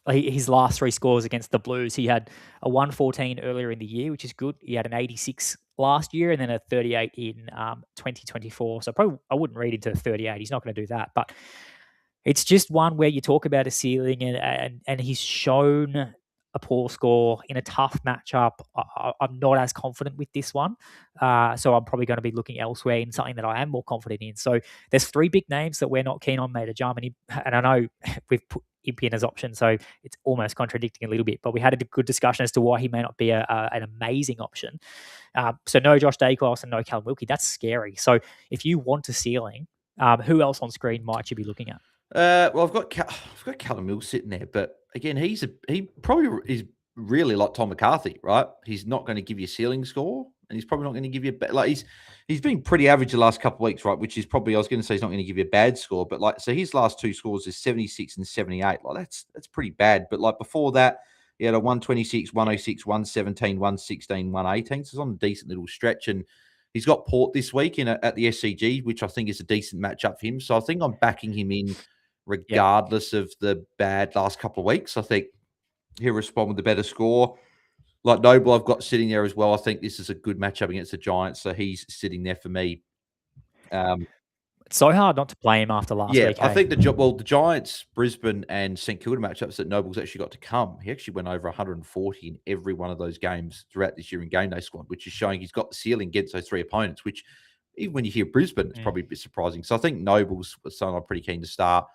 his last three scores against the Blues, he had a 114 earlier in the year, which is good. He had an 86 last year and then a 38 in 2024. So probably I wouldn't read into 38. He's not going to do that, but it's just one where you talk about a ceiling and he's shown a poor score in a tough matchup. I'm not as confident with this one. So I'm probably going to be looking elsewhere in something that I am more confident in. So there's three big names that we're not keen on, mate. A Germany, and I know we've put Impy in as option, so it's almost contradicting a little bit, but we had a good discussion as to why he may not be an amazing option. So no Josh Dacos and no Callum Wilkie. That's scary. So if you want a ceiling, who else on screen might you be looking at? Well, I've got Callum Mills sitting there, but again, he probably is really like Tom McCarthy, right? He's not going to give you a ceiling score, and he's probably not going to give you he's been pretty average the last couple of weeks, right? Which is probably I was going to say he's not going to give you a bad score, but so his last two scores is 76 and 78. Like that's pretty bad. But like before that, he had a 126, 106, 117, 116, 118. So it's on a decent little stretch, and he's got Port this week at the SCG, which I think is a decent matchup for him. So I think I'm backing him in regardless of the bad last couple of weeks. I think he'll respond with a better score. Like Noble, I've got sitting there as well. I think this is a good matchup against the Giants, so he's sitting there for me. It's so hard not to play him after last week. I think the Giants, Brisbane, and St Kilda matchups that Noble's actually got to come. He actually went over 140 in every one of those games throughout this year in GameDay Squad, which is showing he's got the ceiling against those three opponents, which even when you hear Brisbane, it's probably a bit surprising. So I think Noble's someone I'm pretty keen to start.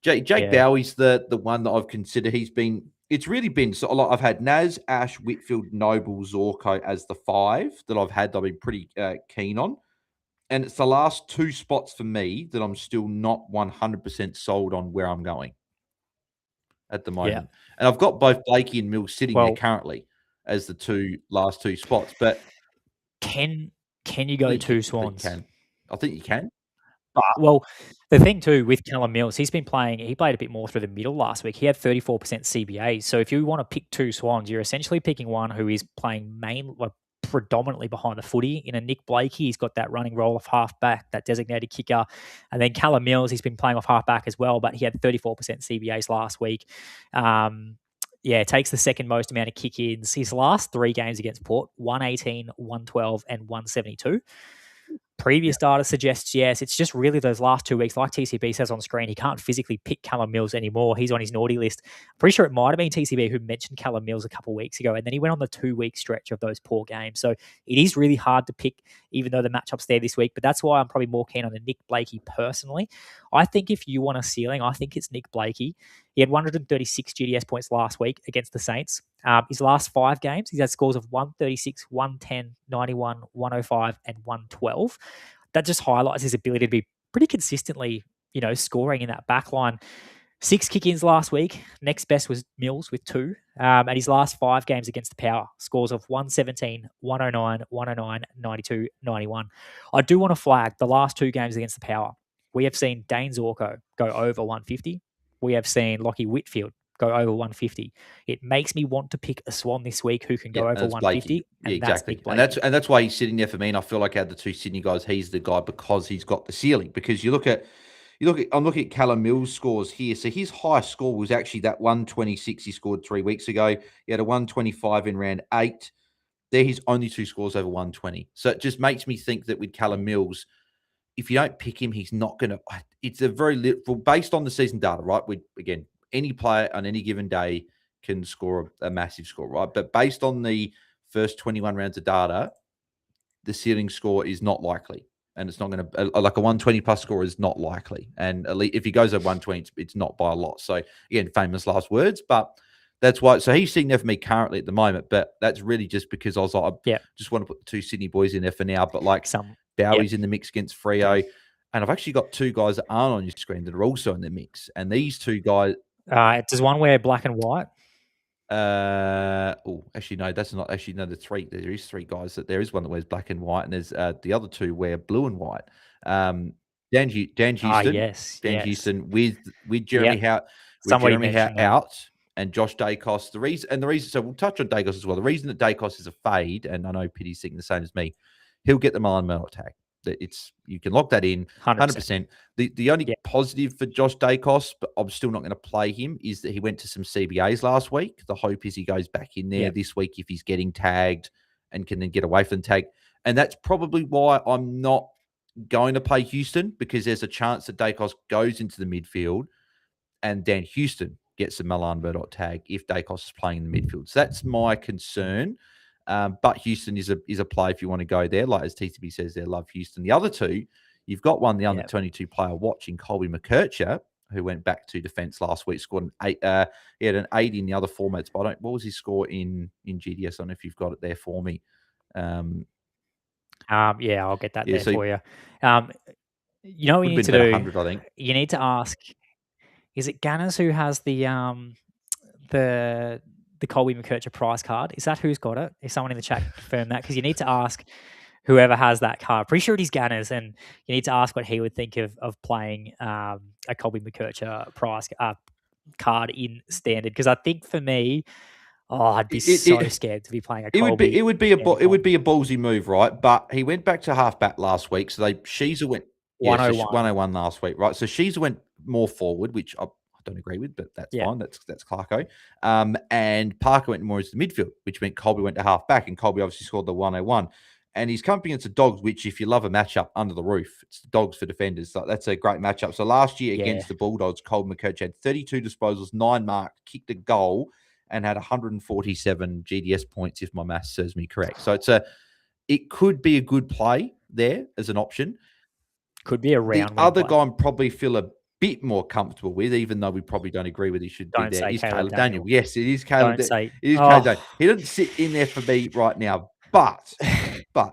Jake Bowie's the one that I've considered. It's really been so a lot. I've had Naz, Ash, Whitfield, Noble, Zorko as the five that I've had that I've been pretty keen on. And it's the last two spots for me that I'm still not 100% sold on where I'm going at the moment. Yeah. And I've got both Blakey and Mills sitting there currently as the last two spots. But can you go two Swans? I think you can. Well, the thing too with Callum Mills, he played a bit more through the middle last week. He had 34% CBA. So if you want to pick two Swans, you're essentially picking one who is playing predominantly behind the footy. In a Nick Blakey, he's got that running role of halfback, that designated kicker. And then Callum Mills, he's been playing off halfback as well, but he had 34% CBAs last week. takes the second most amount of kick-ins. His last 3 games against Port, 118, 112, and 172. Previous data suggests yes. It's just really those last 2 weeks, like TCB says on screen, he can't physically pick Callum Mills anymore. He's on his naughty list. I'm pretty sure it might have been TCB who mentioned Callum Mills a couple of weeks ago, and then he went on the 2-week stretch of those poor games. So it is really hard to pick, even though the matchup's there this week. But that's why I'm probably more keen on a Nick Blakey personally. I think if you want a ceiling, I think it's Nick Blakey. He had 136 GDS points last week against the Saints. His last 5 games, he's had scores of 136, 110, 91, 105, and 112. That just highlights his ability to be pretty consistently, scoring in that back line. 6 kick-ins last week. Next best was Mills with 2. And his last 5 games against the Power, scores of 117, 109, 109, 92, 91. I do want to flag the last 2 games against the Power. We have seen Dane Zorko go over 150. We have seen Lockie Whitfield go over 150. It makes me want to pick a Swan this week who can go over 150. And exactly. And that's why he's sitting there for me. And I feel like out of the 2 Sydney guys, he's the guy because he's got the ceiling. Because I'm looking at Callum Mills' scores here. So his highest score was actually that 126 he scored 3 weeks ago. He had a 125 in round 8. They're his only 2 scores over 120. So it just makes me think that with Callum Mills, if you don't pick him, he's not going to. It's a very little based on the season data, right? Again, any player on any given day can score a massive score, right? But based on the first 21 rounds of data, the ceiling score is not likely. And it's not going to, like a 120 plus score is not likely. And if he goes at 120, it's not by a lot. So again, famous last words, but that's why. So he's sitting there for me currently at the moment, but that's really just because I was like, I just want to put the 2 Sydney boys in there for now. But like Bowie's in the mix against Freo. And I've actually got 2 guys that aren't on your screen that are also in the mix. And these 2 guys. Does one wear black and white? Actually, no, that's not. Actually, no, there is 3 guys that there is one that wears black and white, and there's the other 2 wear blue and white. Dan Houston, Houston with Jeremy Howe, out, and Josh Dacos. The reason, so we'll touch on Dacos as well. The reason that Dacos is a fade, and I know Pitty's thinking the same as me, he'll get the Milan Murdoch tag. You can lock that in 100%. The only positive for Josh Dacos, but I'm still not going to play him, is that he went to some CBAs last week. The hope is he goes back in there this week if he's getting tagged and can then get away from the tag. And that's probably why I'm not going to play Houston, because there's a chance that Dacos goes into the midfield and Dan Houston gets the Milan Murdoch tag if Dacos is playing in the midfield. So that's my concern. But Houston is a play if you want to go there. Like as TCB says, they love Houston. The other 2, you've got one, the under 22 player watching, Colby McKercher, who went back to defense last week, scored an 8. He had an 80 in the other formats. But what was his score in GDS? I don't know if you've got it there for me. I'll get that for you. You know what you need to do? 100, I think. You need to ask, is it Ganners who has the Colby McKercher prize card? Is that who's got it? If someone in the chat confirm that, because you need to ask whoever has that card. Pretty sure it is Ganners, and you need to ask what he would think of playing a Colby McKercher prize card in standard. Because I think for me, I'd be so scared to be playing a Colby. It would be a ballsy move, right? But he went back to halfback last week, so Sheezer went 101 last week, right? So Sheezer went more forward, which I don't agree with, but that's fine. That's Clarko. And Parker went more into the midfield, which meant Colby went to half back, and Colby obviously scored the 101. And he's coming against the Dogs, which, if you love a matchup under the roof, it's the Dogs for defenders. So that's a great matchup. So last year against the Bulldogs, Colby McKercher had 32 disposals, 9 marked, kicked a goal, and had 147 GDS points, if my math serves me correct. So it could be a good play there as an option. Could be a round. The other guy I'm probably feel a bit more comfortable with, even though we probably don't agree with he should be there, is Caleb Daniel. Yes, it is Caleb. Caleb Daniel. He doesn't sit in there for me right now, but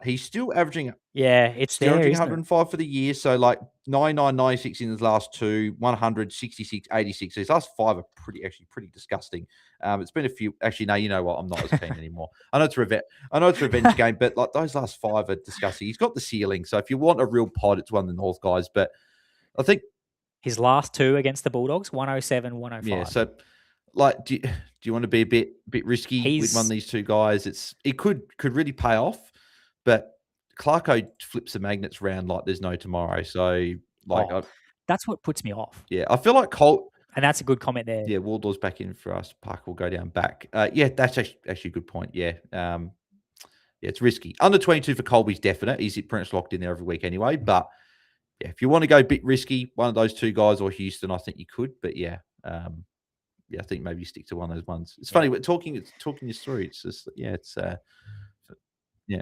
he's still averaging. It's there, averaging 105 for the year. So like 99, 96 in his last 2, 100, 66, 86. So his last 5 are pretty disgusting. It's been a few. Actually, no, you know what? I'm not as keen anymore. I know it's a revenge game, but like those last 5 are disgusting. He's got the ceiling. So if you want a real pod, it's one of the North guys. But I think his last 2 against the Bulldogs, 107, 105. Yeah, so like, do you want to be a bit risky with one of these 2 guys? It could really pay off, but Clarko flips the magnets round like there's no tomorrow. So like, that's what puts me off. Yeah, I feel like Colt. And that's a good comment there. Yeah, Waldor's back in for us. Parker will go down back. Yeah, that's actually a good point. Yeah. Yeah, it's risky. Under 22 for Colby's definite. He's pretty much locked in there every week anyway. But yeah, if you want to go a bit risky, one of those two guys or Houston, I think you could. But yeah, I think maybe you stick to one of those ones. It's funny, we're talking this through. It's just, yeah.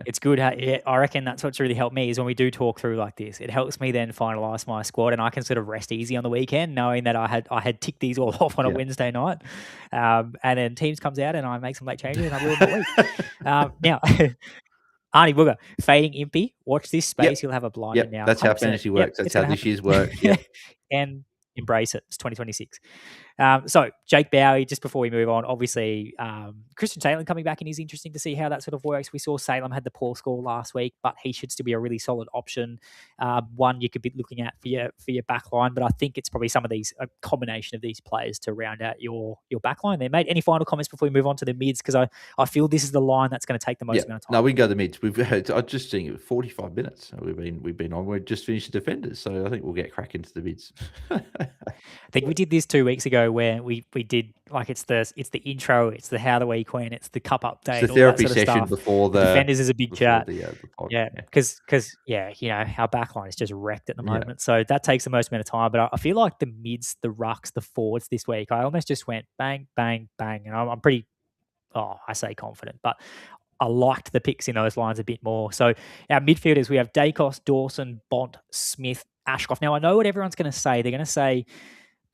It's good. I reckon that's what's really helped me is when we do talk through like this, it helps me then finalize my squad, and I can sort of rest easy on the weekend knowing that I had ticked these all off on a Wednesday night, and then Teams comes out and I make some late changes and I ruin the week. Now, Arnie Booger, fading Impy. Watch this space. You'll have a blind now. That's how fantasy works. That's how this year's works. Yeah, and embrace it. It's 2026. So Jake Bowie, just before we move on, obviously Christian Salem coming back in is interesting to see how that sort of works. We saw Salem had the poor score last week, but he should still be a really solid option. One you could be looking at for your back line, but I think it's probably a combination of these players to round out your back line there. Mate, any final comments before we move on to the mids? Because I feel this is the line that's going to take the most amount of time. No, we can go to the mids. I just think it 45 minutes we've been on. We're just finished the defenders, so I think we'll get crack into the mids. I think we did this 2 weeks ago where we did like it's the intro, it's the how the week went, it's the cup update, it's the therapy all that sort of session stuff. before the defenders is a big chat. The pod, because our backline is just wrecked at the moment, so that takes the most amount of time. But I feel like the mids, the rucks, the forwards this week, I almost just went bang, bang, bang, and I'm pretty. I say confident, but I liked the picks in those lines a bit more. So our midfielders, we have Dacos, Dawson, Bont, Smith, Ashcroft. Now I know what everyone's going to say. They're going to say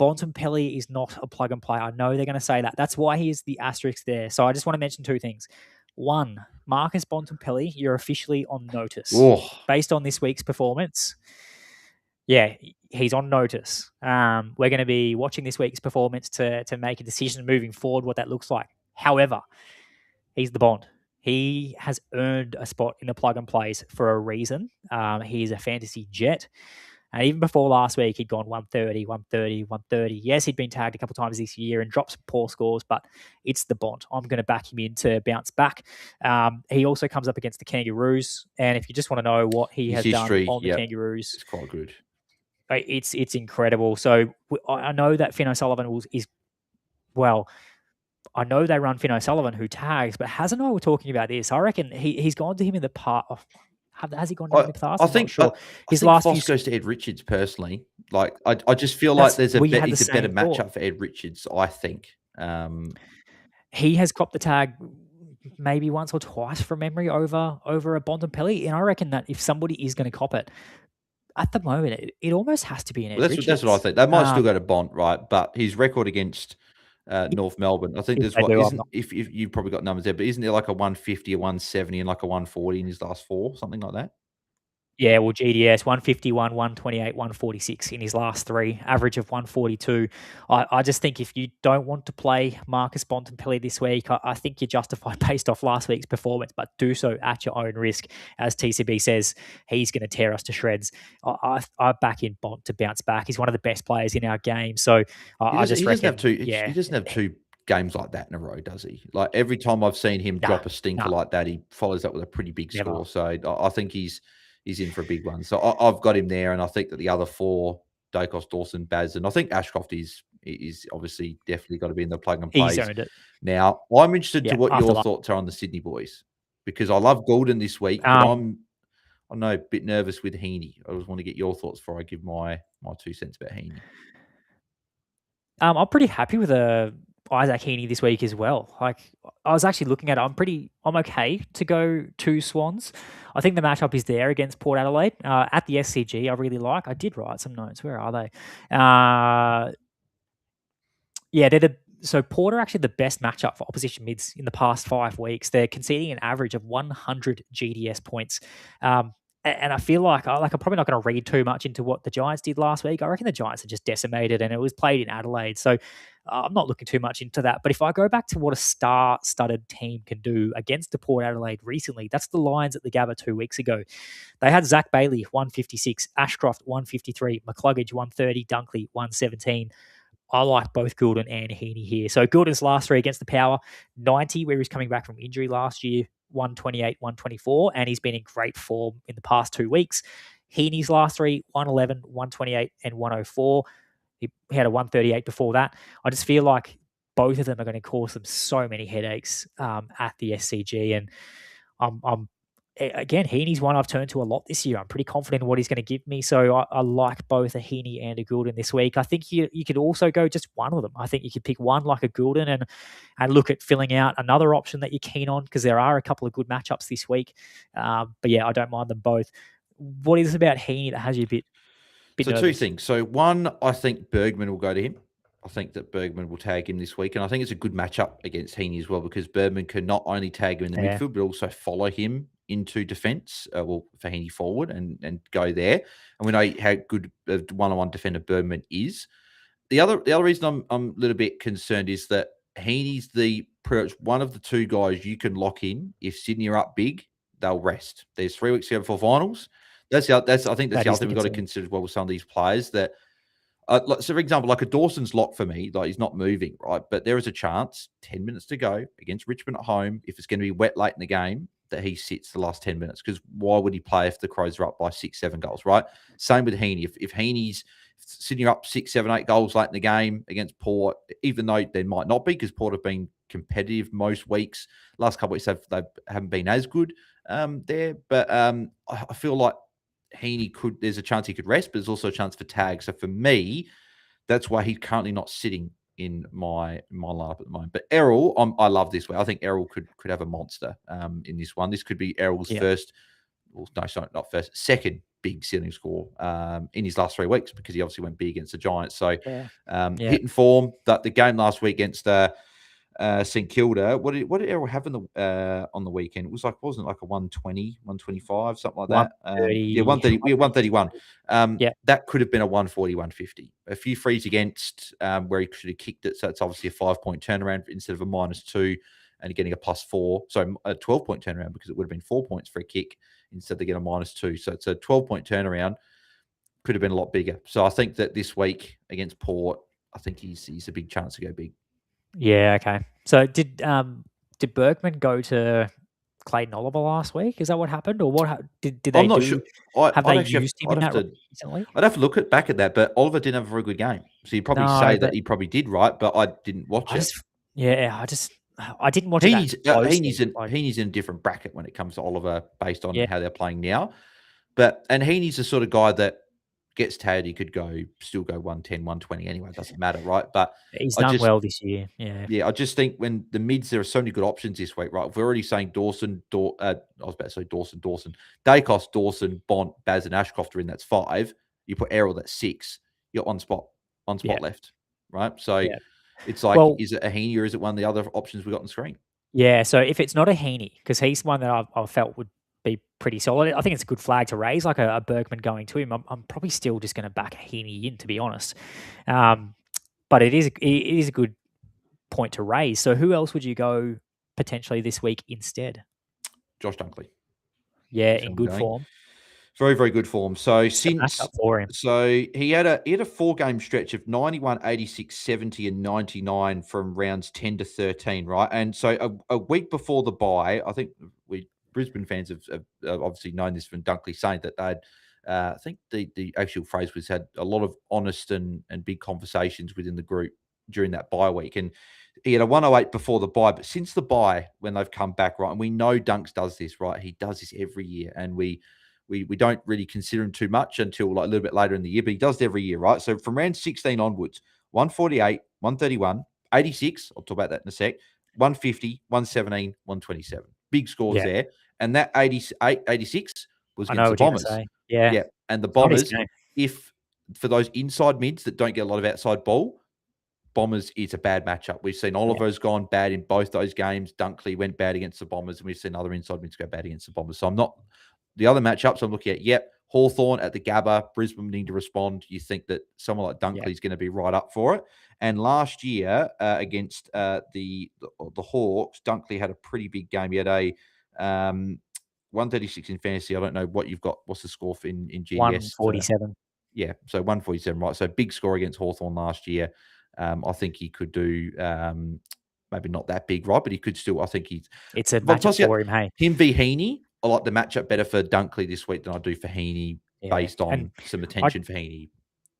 Bontempelli is not a plug and play. I know they're going to say that. That's why he is the asterisk there. So I just want to mention two things. One, Marcus Bontempelli, you're officially on notice. Based on this week's performance. Yeah, he's on notice. We're going to be watching this week's performance to make a decision moving forward what that looks like. However, he's the Bond. He has earned a spot in the plug and plays for a reason. He's a fantasy jet. And even before last week, he'd gone 130, 130, 130. Yes, he'd been tagged a couple of times this year and dropped some poor scores, but it's the Bond. I'm going to back him in to bounce back. He also comes up against the Kangaroos. And if you just want to know what he has done on the Kangaroos, it's quite good. It's incredible. So I know that Finn O'Sullivan I know they run Finn O'Sullivan who tags, but Haz and I were talking about this. I reckon he's gone to him in the past. Has he gone to him in the past? I think Foss goes to Ed Richards personally. Like I just feel like he's a better matchup for Ed Richards. I think he has copped the tag maybe once or twice from memory over a Bontempelli, and I reckon that if somebody is going to cop it. At the moment, it almost has to be an Ed Richards. That's what I think. They might still go to Bont, right? But his record against North Melbourne, I think there's if you've probably got numbers there, but isn't there like a 150, a 170, and like a 140 in his last four, something like that? Yeah, well, GDS 151, 128, 146 in his last three, average of 142. I just think if you don't want to play Marcus Bontempelli this week, I think you're justified based off last week's performance, but do so at your own risk. As TCB says, he's going to tear us to shreds. I back in Bont to bounce back. He's one of the best players in our game. So he doesn't have two games like that in a row, does he? Like every time I've seen him drop a stinker like that, he follows up with a pretty big score. So I think he's in for a big one. So I've got him there, and I think that the other four, Dacos, Dawson, Baz, and I think Ashcroft is obviously definitely got to be in the plug and plays. He's earned it. Now, I'm interested to what your thoughts are on the Sydney boys, because I love Goulden this week, but I'm a bit nervous with Heaney. I just want to get your thoughts before I give my 2 cents about Heaney. I'm pretty happy with Isaac Heaney this week as well. Like I was actually looking at it, I'm okay to go 2 Swans. I think the matchup is there against Port Adelaide at the SCG. I really like. I did write some notes. Where are they? So Port are actually the best matchup for opposition mids in the past 5 weeks. They're conceding an average of 100 GDS points. And I feel like I'm probably not going to read too much into what the Giants did last week. I reckon the Giants are just decimated, and it was played in Adelaide. So I'm not looking too much into that. But if I go back to what a star-studded team can do against the Port Adelaide recently, that's the Lions at the Gabba 2 weeks ago. They had Zach Bailey, 156, Ashcroft, 153, McCluggage, 130, Dunkley, 117. I like both Goulden and Heaney here. So Goulden's last 3 against the Power, 90, where he was coming back from injury last year, 128, 124, and he's been in great form in the past 2 weeks. Heaney's last 3, 111, 128, and 104. He had a 138 before that. I just feel like both of them are going to cause them so many headaches at the SCG. And again, Heaney's one I've turned to a lot this year. I'm pretty confident in what he's going to give me. So I like both a Heaney and a Goulden this week. I think you could also go just one of them. I think you could pick one like a Goulden and look at filling out another option that you're keen on, because there are a couple of good matchups this week. But yeah, I don't mind them both. What is it about Heaney that has you a bit So nervous? two things. So one, I think Bergman will go to him. I think that Bergman will tag him this week. And I think it's a good matchup against Heaney as well, because Bergman can not only tag him in the midfield, but also follow him into defence, for Heaney forward and go there. And we know how good a one-on-one defender Bergman is. The other reason I'm a little bit concerned is that Heaney's one of the two guys you can lock in. If Sydney are up big, they'll rest. There's 3 weeks to go before finals. I think that's the other thing we've got to consider as well with some of these players that, so for example, like a Dawson's lock for me, like he's not moving, right? But there is a chance, 10 minutes to go against Richmond at home, if it's going to be wet late in the game, that he sits the last 10 minutes. Because why would he play if the Crows are up by 6, 7 goals, right? Same with Heaney. If Heaney's sitting up 6, 7, 8 goals late in the game against Port, even though they might not be, because Port have been competitive most weeks. Last couple of weeks, they haven't been as good there. But I feel like Heaney there's a chance he could rest, but there's also a chance for tag. So for me, that's why he's currently not sitting in my lineup at the moment. But Errol, I love this way. I think Errol could have a monster in this one. This could be Errol's second big ceiling score in his last 3 weeks, because he obviously went big against the Giants. So hitting form. That the game last week against St Kilda, what did Errol have on the weekend? It was like, wasn't it like a 120, 125, something like that? 130, 131. That could have been a 140, 150. A few frees against where he should have kicked it. So it's obviously a 5-point turnaround instead of a -2 and getting a +4. So a 12-point turnaround, because it would have been 4 points for a kick instead of getting a -2. So it's a 12-point turnaround. Could have been a lot bigger. So I think that this week against Port, I think he's a big chance to go big. Yeah, okay. So did Bergman go to Clayton Oliver last week? Is that what happened, or what did they? I'm not sure. Have they used him in that recently? I'd have to look back at that, but Oliver didn't have a very good game, so you'd probably say that he probably did, right? But I didn't watch it. I didn't watch it. Heaney's in a different bracket when it comes to Oliver, based on how they're playing now. And Heaney's the sort of guy that gets tagged, he could still go 110, 120 anyway. It doesn't matter, right? But he's done well this year. Yeah, I just think when the mids, there are so many good options this week, right? If we're already saying Dawson, I was about to say Dawson, Dacos, Dawson, Bont, Baz, and Ashcroft are in. That's 5. You put Errol, that's 6. You got one spot left, right? So it's like, is it a Heaney or is it one of the other options we got on the screen? Yeah, so if it's not a Heaney, because he's one that I felt would be pretty solid. I think it's a good flag to raise, like a Bergman going to him. I'm probably still just going to back a Heaney in, to be honest. But it is a good point to raise. So who else would you go potentially this week instead? Josh Dunkley. Yeah, in good form. Very, very good form. So he had a 4-game stretch of 91, 86, 70, and 99 from rounds 10 to 13, right? And so a week before the bye, I think Brisbane fans have obviously known this from Dunkley saying that they'd, I think the actual phrase was, had a lot of honest and big conversations within the group during that bye week. And he had a 108 before the bye, but since the bye, when they've come back, right, and we know Dunks does this, right? He does this every year, and we don't really consider him too much until like a little bit later in the year, but he does it every year, right? So from round 16 onwards, 148, 131, 86, I'll talk about that in a sec, 150, 117, 127. Big scores there. And that 86 was against the Bombers. Yeah. And the Bombers, for those inside mids that don't get a lot of outside ball, Bombers is a bad matchup. We've seen Oliver's gone bad in both those games. Dunkley went bad against the Bombers, and we've seen other inside mids go bad against the Bombers. So the other matchups I'm looking at, Hawthorn at the Gabba, Brisbane need to respond. You think that someone like Dunkley is going to be right up for it. And last year against the Hawks, Dunkley had a pretty big game. He had a 136 in fantasy. I don't know what you've got. What's the score in GDS? 147. So 147, right? So big score against Hawthorn last year. I think he could do maybe not that big, right? But he could still. I think it's a matchup for him. Hey, him v Heaney. I like the matchup better for Dunkley this week than I do for Heaney, based on some attention for Heaney.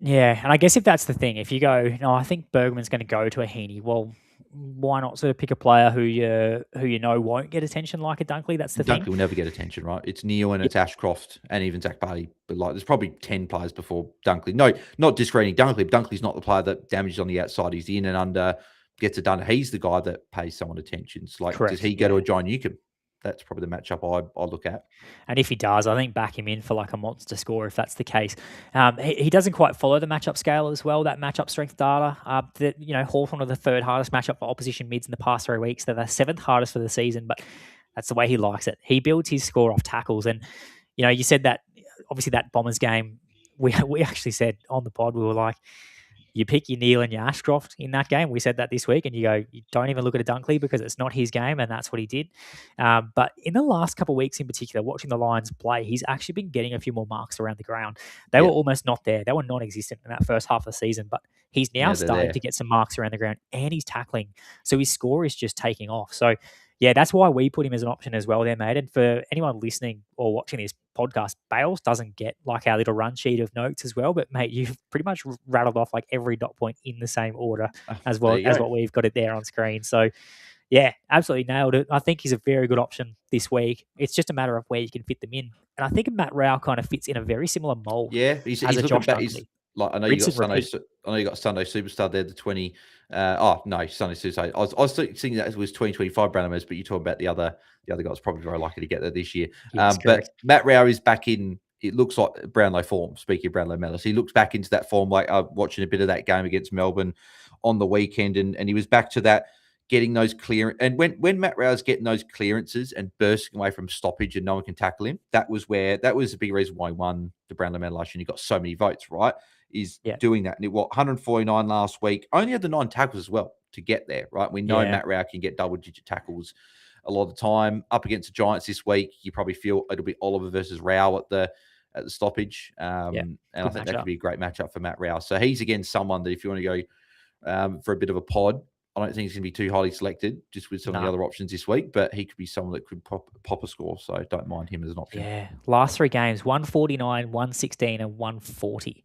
Yeah, and I guess if that's the thing, if you go, no, I think Bergman's going to go to a Heaney. Well, why not sort of pick a player who you know won't get attention like a Dunkley? That's the thing. Dunkley will never get attention, right? It's Neil and it's Ashcroft and even Zach Barty. But like, there's probably 10 players before Dunkley. No, not discrediting Dunkley. But Dunkley's not the player that damages on the outside. He's in and under, gets it done. He's the guy that pays someone attention. It's like, does Correct. he go to a John Newcomb? That's probably the matchup I look at. And if he does, I think back him in for like a monster score if that's the case. He doesn't quite follow the matchup scale as well, that matchup strength data. Hawthorn are the third hardest matchup for opposition mids in the past 3 weeks. They're the seventh hardest for the season, but that's the way he likes it. He builds his score off tackles. And, you said that, obviously that Bombers game, we actually said on the pod, we were like, you pick your Neil and your Ashcroft in that game. We said that this week, and you go, you don't even look at a Dunkley because it's not his game, and that's what he did. But in the last couple of weeks in particular, watching the Lions play, he's actually been getting a few more marks around the ground. They were almost not there. They were non-existent in that first half of the season, but he's now starting to get some marks around the ground, and he's tackling. So his score is just taking off. So yeah, that's why we put him as an option as well there, mate. And for anyone listening or watching this podcast, Bales doesn't get like our little run sheet of notes as well. But mate, you've pretty much rattled off like every dot point in the same order as well as what we've got it there on screen. So yeah, absolutely nailed it. I think he's a very good option this week. It's just a matter of where you can fit them in. And I think Matt Rao kind of fits in a very similar mold. Yeah, he's a Josh back. Dunkley. Like I know you got Sunday Superstar there, the 20. No, Sunday Superstar. I was thinking that it was 2025 Brandon, but you talk about the other guy's probably very likely to get there this year. Yes, but Matt Rao is back in. It looks like Brownlow form. Speaking of Brownlow medals, he looks back into that form. Like watching a bit of that game against Melbourne on the weekend, and he was back to that. Getting those clear, and when Matt Rowe's getting those clearances and bursting away from stoppage and no one can tackle him, that was a big reason why he won the Brownlow medal last year. And he got so many votes, right? Is doing that. And it 149 last week, only had the 9 tackles as well to get there, right? We know Matt Rowe can get double-digit tackles a lot of the time. Up against the Giants this week, you probably feel it'll be Oliver versus Rowe at the stoppage. And I think that could be a great matchup for Matt Rowe. So he's again someone that if you want to go for a bit of a pod, I don't think he's going to be too highly selected just with some of the other options this week, but he could be someone that could pop a score. So don't mind him as an option. Yeah. Last 3 games, 149, 116, and 140.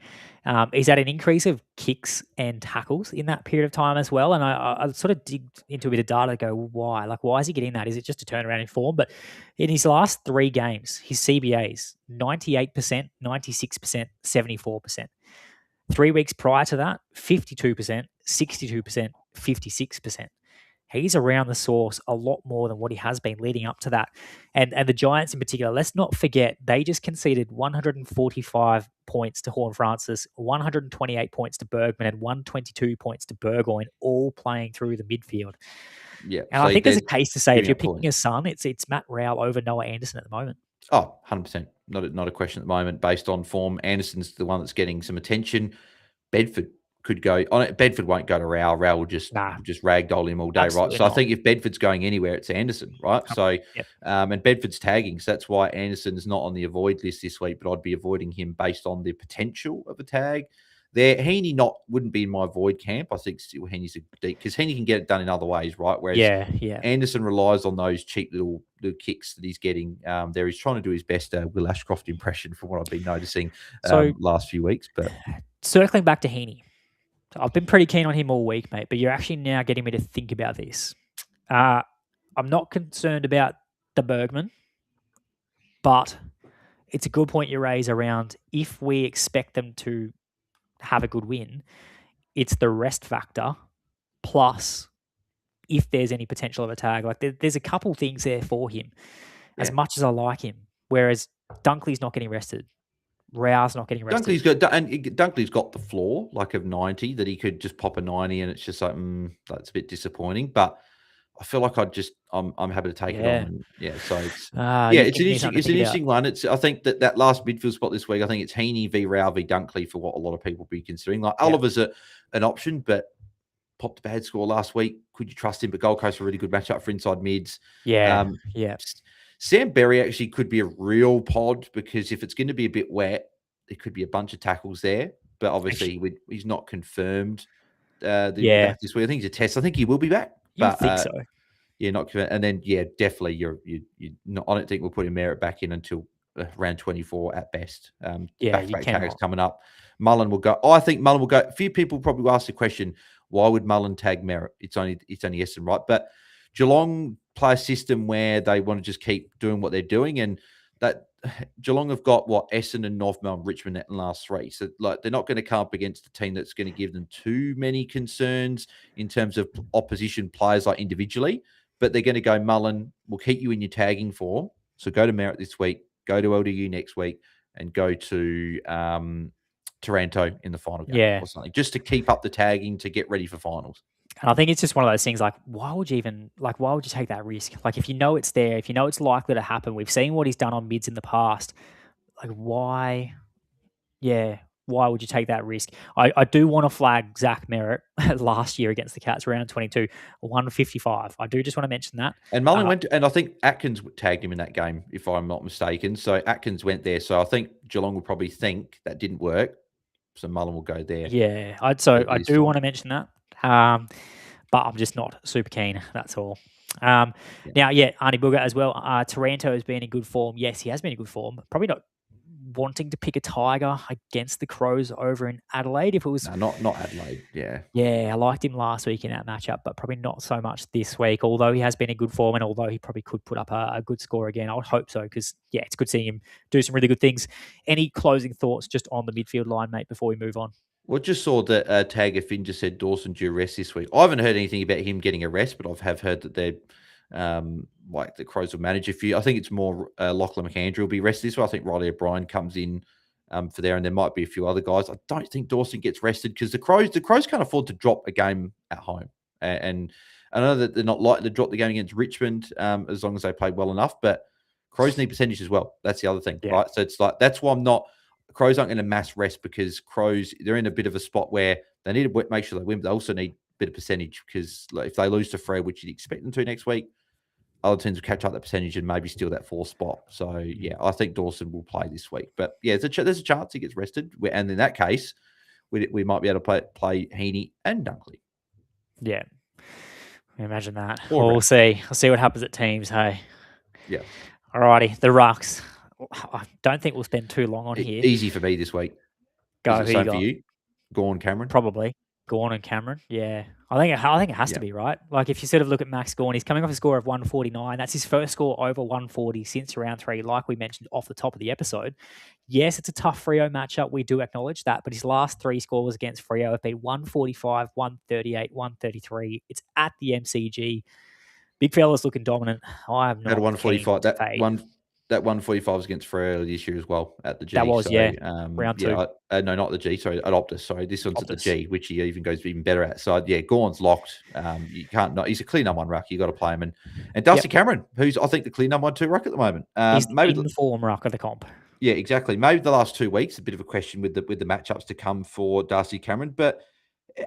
He's had an increase of kicks and tackles in that period of time as well. And I sort of digged into a bit of data to go, why? Like, why is he getting that? Is it just a turnaround in form? But in his last 3 games, his CBAs, 98%, 96%, 74%. 3 weeks prior to that, 52%, 62%, 56%. He's around the source a lot more than what he has been leading up to that. And the Giants in particular, let's not forget, they just conceded 145 points to Horne-Francis, 128 points to Bergman, and 122 points to Burgoyne, all playing through the midfield. Yeah. And I think there's a case to say if you're picking a son, it's Matt Rao over Noah Anderson at the moment. Oh, 100%. Not a question at the moment based on form. Anderson's the one that's getting some attention. Bedford could go on it. Bedford won't go to Rao. Rao will just ragdoll him all day, right? So I think if Bedford's going anywhere, it's Anderson, right? So, and Bedford's tagging. So that's why Anderson's not on the avoid list this week, but I'd be avoiding him based on the potential of a tag. There, Heaney wouldn't be in my void camp. I think still Heaney's a deep because Heaney can get it done in other ways, right? Whereas Anderson relies on those cheap little kicks that he's getting. There, he's trying to do his best Will Ashcroft impression from what I've been noticing last few weeks. But circling back to Heaney, I've been pretty keen on him all week, mate. But you're actually now getting me to think about this. I'm not concerned about the Bergman, but it's a good point you raise around if we expect them to have a good win, it's the rest factor plus if there's any potential of a tag. Like there's a couple things there for him as much as I like him, whereas Dunkley's not getting rested. Rao's not getting rested. Dunkley's got the floor like of 90 that he could just pop a 90 and it's just like, that's a bit disappointing, but I feel like I'm happy to take it on. So it's it's an interesting one. I think that last midfield spot this week, I think it's Heaney v Rao v Dunkley for what a lot of people be considering. Like Oliver's an option, but popped a bad score last week. Could you trust him? But Gold Coast a really good matchup for inside mids. Sam Berry actually could be a real pod because if it's going to be a bit wet, there could be a bunch of tackles there. But obviously he's not confirmed that he'll be back this week. I think he's a test. I think he will be back. I think so. Not and then definitely you're not. I don't think we'll put him Merritt back in until round 24 at best. Back-to-back tags coming up. Mullen will go. I think Mullen will go. A few people probably will ask the question, why would Mullen tag Merritt? It's only Essendon, right? But Geelong play a system where they want to just keep doing what they're doing, and that Geelong have got what Essendon, North Melbourne, Richmond in the last three. So like they're not going to come up against a team that's going to give them too many concerns in terms of opposition players like individually. But they're going to go, Mullen, we'll keep you in your tagging form. So go to Merritt this week, go to LDU next week, and go to Taranto in the final game or something, just to keep up the tagging to get ready for finals. And I think it's just one of those things like, why would you take that risk? Like, if you know it's there, if you know it's likely to happen, we've seen what he's done on mids in the past. Like, why? Yeah, why would you take that risk? I do want to flag Zach Merritt last year against the Cats, round 22, 155. I do just want to mention that. And Mullen went, and I think Atkins tagged him in that game, if I'm not mistaken. So Atkins went there. So I think Geelong will probably think that didn't work. So Mullen will go there. Yeah, I do want to mention that. But I'm just not super keen. That's all. Now, Arnie Booger as well. Taranto has been in good form. Yes, he has been in good form. Probably not wanting to pick a Tiger against the Crows over in Adelaide. If it was not Adelaide, I liked him last week in that matchup, but probably not so much this week. Although he has been in good form, and although he probably could put up a good score again, I would hope so, because it's good seeing him do some really good things. Any closing thoughts just on the midfield line, mate, before we move on? Well, just saw that Tagger Finn just said Dawson due rest this week. I haven't heard anything about him getting a rest, but I have heard that they're like the Crows will manage a few. I think it's more Lachlan McAndrew will be rested this week. I think Riley O'Brien comes in for there, and there might be a few other guys. I don't think Dawson gets rested because the Crows can't afford to drop a game at home. And I know that they're not likely to drop the game against Richmond as long as they play well enough, but Crows need percentage as well. That's the other thing, right? So it's like, that's why I'm not. Crows aren't going to mass rest, because Crows, they're in a bit of a spot where they need to make sure they win, but they also need a bit of percentage, because if they lose to Freo, which you'd expect them to next week, other teams will catch up that percentage and maybe steal that fourth spot. So, I think Dawson will play this week. But, there's a chance he gets rested. And in that case, we might be able to play Heaney and Dunkley. Yeah. Imagine that. We'll see. I'll see what happens at teams, hey? Yeah. All righty. The Rucks. I don't think we'll spend too long on here. Easy for me this week. Go, Is it the same for you? Gawn, Cameron? Probably. Gawn and Cameron, yeah. I think it has to be, right? Like, if you sort of look at Max Gawn, he's coming off a score of 149. That's his first score over 140 since round 3, like we mentioned off the top of the episode. Yes, it's a tough Freo matchup. We do acknowledge that. But his last 3 scores against Freo have been 145, 138, 133. It's at the MCG. Big fella's looking dominant. I have not. At 145, that 145 was against Freo this year as well at the G. That was, round 2. No, not the G. Sorry, at Optus. Sorry, this one's at the G, which he even goes even better at. So, Gawn's locked. You can't not. He's a clear number 1 ruck. You got to play him. And Dusty Cameron, who's I think the clear number 1 2 ruck at the moment. He's maybe in the form ruck of the comp. Yeah, exactly. Maybe the last 2 weeks, a bit of a question with the matchups to come for Darcy Cameron, but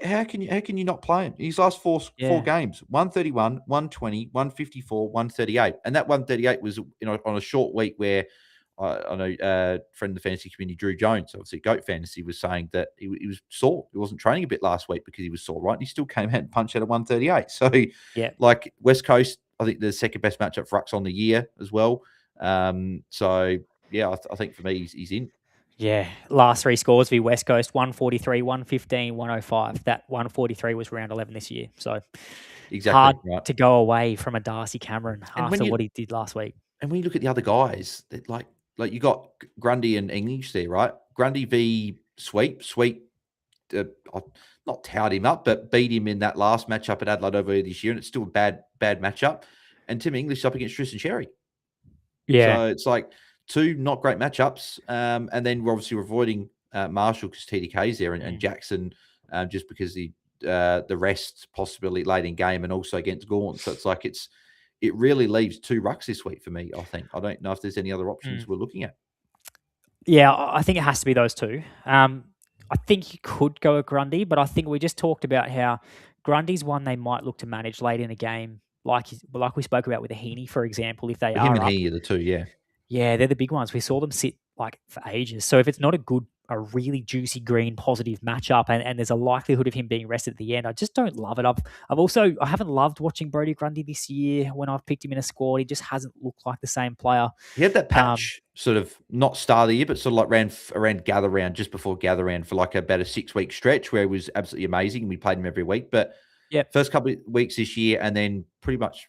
how can you not play him? His last four games, 131, 120, 154, 138. And that 138 was on a short week where I know a friend of the fantasy community, Drew Jones, obviously Goat Fantasy, was saying that he was sore. He wasn't training a bit last week because he was sore, right? And he still came out and punched out a 138. So, like West Coast, I think the second best matchup for Rucks on the year as well. I think for me, he's in. Yeah, last 3 scores v West Coast, 143, 115, 105. That 143 was round 11 this year. So hard to go away from a Darcy Cameron after what he did last week. And when you look at the other guys, like you got Grundy and English there, right? Grundy v Sweet. Sweet, not touted him up, but beat him in that last matchup at Adelaide over this year, and it's still a bad matchup. And Tim English up against Tristan Sherry. Yeah. So it's like 2 not great matchups. And then we're obviously avoiding Marshall because TDK's there and Jackson just because the rest possibility late in game and also against Gawn. So it's like it really leaves 2 rucks this week for me, I think. I don't know if there's any other options we're looking at. Yeah, I think it has to be those 2. I think you could go at Grundy, but I think we just talked about how Grundy's one they might look to manage late in a game, like we spoke about with a Heaney, for example, if they are him and Heaney are the 2, yeah. Yeah, they're the big ones. We saw them sit like for ages. So if it's not a good a really juicy green positive matchup, and there's a likelihood of him being rested at the end. I just don't love it. I haven't loved watching Brodie Grundy this year when I've picked him in a squad. He just hasn't looked like the same player. He had that patch, sort of not start of the year, but sort of like ran around gather round, just before gather round, for like about a 6-week stretch where he was absolutely amazing. We played him every week, but first couple of weeks this year, and then pretty much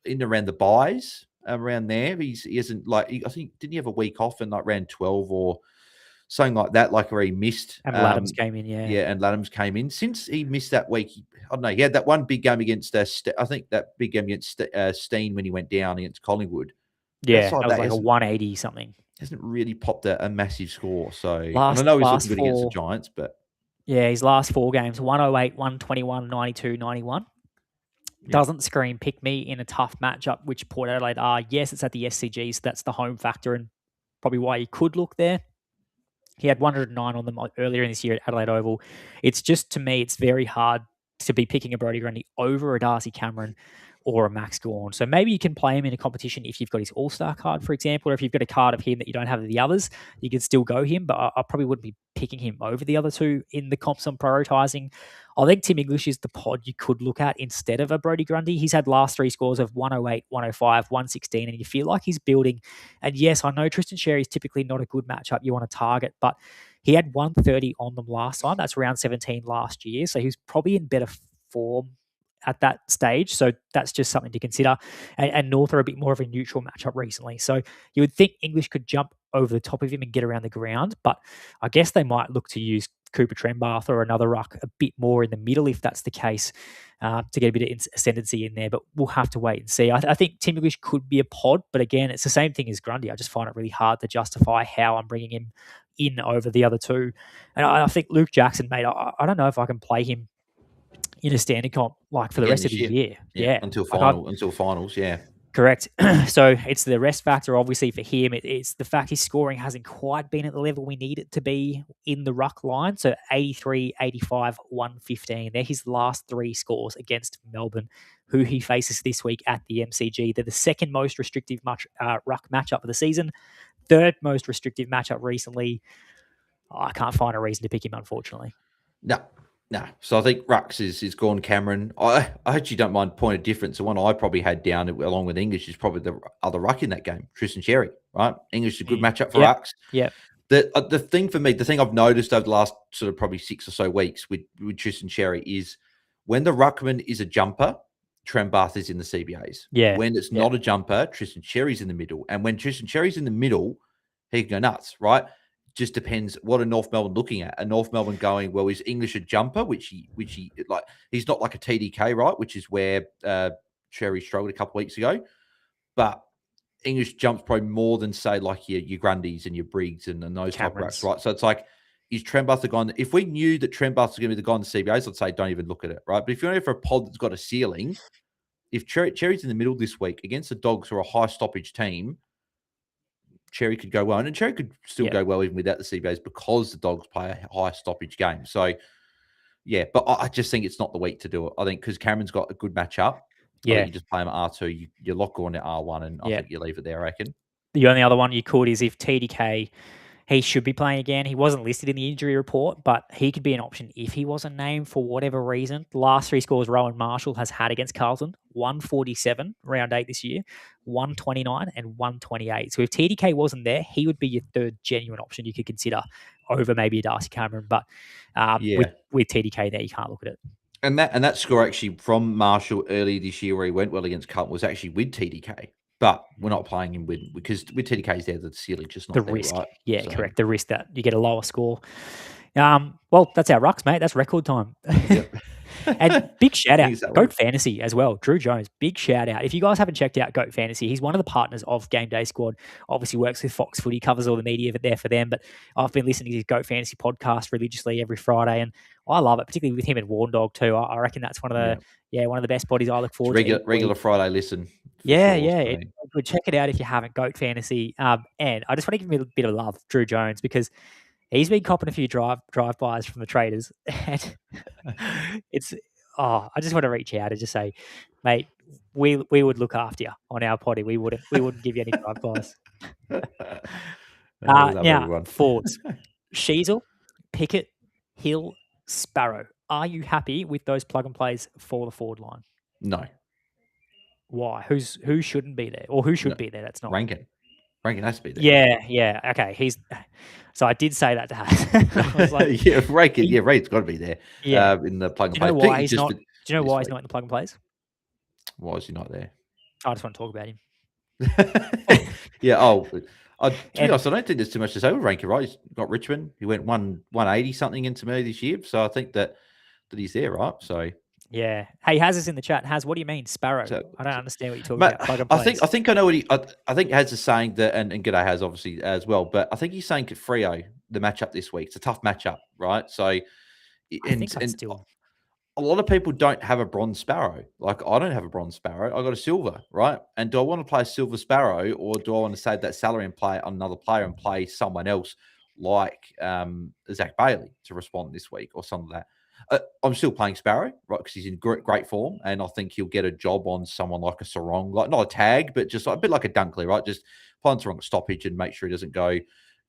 in around the buys around there, he isn't like, I think, didn't he have a week off and like ran 12 or something like that, like where he missed. And Laddams came in, yeah, and Laddams came in. Since he missed that week, I don't know. He had that one big game against, I think that big game against Steen when he went down against Collingwood. Yeah, that was like a 180 something. Hasn't really popped a massive score. So I know he's looking good against the Giants, but yeah, his last 4 games: 108, 121, 92, 91. Doesn't scream pick me in a tough matchup, which Port Adelaide are. Yes, it's at the SCG, so that's the home factor and probably why you could look there. He had 109 on them earlier in this year at Adelaide Oval. It's just, to me, it's very hard to be picking a Brodie Grundy over a Darcy Cameron or a Max Gawn. So maybe you can play him in a competition if you've got his All-Star card, for example, or if you've got a card of him that you don't have of the others, you can still go him, but I probably wouldn't be picking him over the other two in the comps I'm prioritising. I think Tim English is the pod you could look at instead of a Brodie Grundy. He's had last 3 scores of 108, 105, 116, and you feel like he's building. And yes, I know Tristan Xerri is typically not a good matchup you want to target, but he had 130 on them last time. That's round 17 last year, so he was probably in better form at that stage. So that's just something to consider. And North are a bit more of a neutral matchup recently. So you would think English could jump over the top of him and get around the ground, but I guess they might look to use Cooper Trembath or another ruck a bit more in the middle if that's the case, to get a bit of ascendancy in there, but we'll have to wait and see. I think Tim English could be a pod, but again, it's the same thing as Grundy. I just find it really hard to justify how I'm bringing him in over the other two. And I think Luke Jackson, mate, I don't know if I can play him in a standard comp like for the rest of the year. Yeah. Until finals, yeah. Correct. So it's the rest factor, obviously, for him. It's the fact his scoring hasn't quite been at the level we need it to be in the ruck line. So 83, 85, 115. They're his last 3 scores against Melbourne, who he faces this week at the MCG. They're the second most restrictive ruck matchup of the season, third most restrictive matchup recently. I can't find a reason to pick him, unfortunately. No. So I think Rux is gone Cameron. I actually don't mind point of difference. The one I probably had down along with English is probably the other ruck in that game, Tristan Xerri, right? English is a good matchup for Rux. Yeah. The thing for me, the thing I've noticed over the last sort of probably 6 or so weeks with Tristan Xerri is when the ruckman is a jumper, Trembath is in the CBAs. Yeah. When it's not a jumper, Tristan Xerri's in the middle. And when Tristan Xerri's in the middle, he can go nuts, right? Just depends what are North Melbourne looking at. Are North Melbourne going, well, is English a jumper, which he like, he's not like a TDK, right? Which is where Xerri struggled a couple of weeks ago. But English jumps probably more than, say, like your Grundys and your Briggs and those type racks, right? So it's like, is Trembath the guy? If we knew that Trembath was going to be the guy in the CBAs, I'd say don't even look at it, right? But if you're only for a pod that's got a ceiling, if Cherry's in the middle this week against the Dogs, who are a high stoppage team, Xerri could go well, and Xerri could still go well even without the CBAs because the Dogs play a high stoppage game. So, yeah, but I just think it's not the week to do it. I think because Cameron's got a good matchup. I think you just play him at R2, you lock on at R1, and I think you leave it there, I reckon. The only other one you could is if TDK, he should be playing again. He wasn't listed in the injury report, but he could be an option if he wasn't named for whatever reason. The last 3 scores Rowan Marshall has had against Carlton, 147, round 8 this year, 129 and 128. So if TDK wasn't there, he would be your third genuine option you could consider over maybe a Darcy Cameron. But with TDK there, you can't look at it. And that score actually from Marshall earlier this year where he went well against Carlton was actually with TDK. But we're not playing him because with TDK's there, the ceiling just not the there, risk. Right? Yeah, so. Correct. The risk that you get a lower score. Well, that's our rucks, mate. That's record time. Yep. And big shout out, Goat Fantasy as well. Drew Jones, big shout out. If you guys haven't checked out Goat Fantasy, he's one of the partners of GameDay Squad. Obviously works with Fox Footy, covers all the media there for them. But I've been listening to his Goat Fantasy podcast religiously every Friday, and I love it, particularly with him and Warn Dog too. I reckon that's one of the best bodies I look forward to. Regular Friday listen. Yeah. Good. Check it out if you haven't. Goat Fantasy. And I just want to give him a bit of love, Drew Jones, because he's been copping a few drive-bys from the traders, and I just want to reach out and just say, mate, we would look after you on our potty. We wouldn't give you any drive-bys. Now, forwards. Sheasel, Pickett, Hill, Sparrow. Are you happy with those plug and plays for the forward line? No. Why? Who shouldn't be there, or who should No. be there? That's not. Rankin has to be there. Yeah. Okay, he's. So I did say that to Haz. I was like, yeah, Rankin. Yeah, Rankin's got to be there. Yeah. In the plug and Do you play. know why he's Just not? for Do you know this why he's week. not in the plug and plays? Why is he not there? I just want to talk about him. yeah. Oh, to be And- honest, I don't think there's too much to say with Rankin. Right? He's got Richmond. He went 180 something into me this year, so I think that he's there, right? So Yeah. Hey, Haz is in the chat. Haz, what do you mean, Sparrow? So- I don't understand what you're talking Mate, about. Plug and I plays. think I know what I think Haz is saying that, and G'day has obviously as well, but I think he's saying Freo, the matchup this week. It's a tough matchup, right? So, I think I'd and still. a lot of people don't have a bronze sparrow. Like I don't have a bronze sparrow. I got a silver, right? And do I want to play a silver sparrow, or do I want to save that salary and play on another player and play someone else like Zach Bailey to respond this week or something like that? I'm still playing Sparrow, right? Because he's in great form, and I think he'll get a job on someone like a Sarong, like not a tag, but just like, a bit like a Dunkley, right? Just find Sarong at stoppage and make sure he doesn't go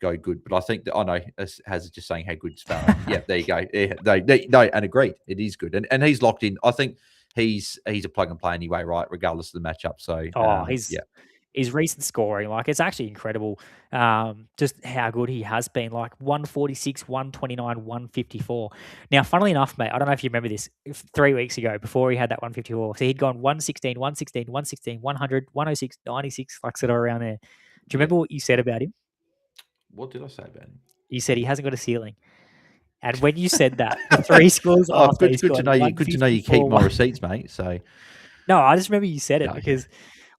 good. But I think that I know Haz is just saying how good Sparrow. Yeah, there you go. Yeah, no, and agreed, it is good, and he's locked in. I think he's a plug and play anyway, right? Regardless of the matchup. So his recent scoring, like it's actually incredible. Just how good he has been, like 146, 129, 154. Now, funnily enough, mate, I don't know if you remember this 3 weeks ago before he had that 154. So he'd gone 116, 116, 116, 100, 106, 96, like sort of around there. Do you remember what you said about him? What did I say about him? You said he hasn't got a ceiling. And when you said that, the 3 scores after good to know you. Good to know you keep my receipts, mate. So no, I just remember you said it because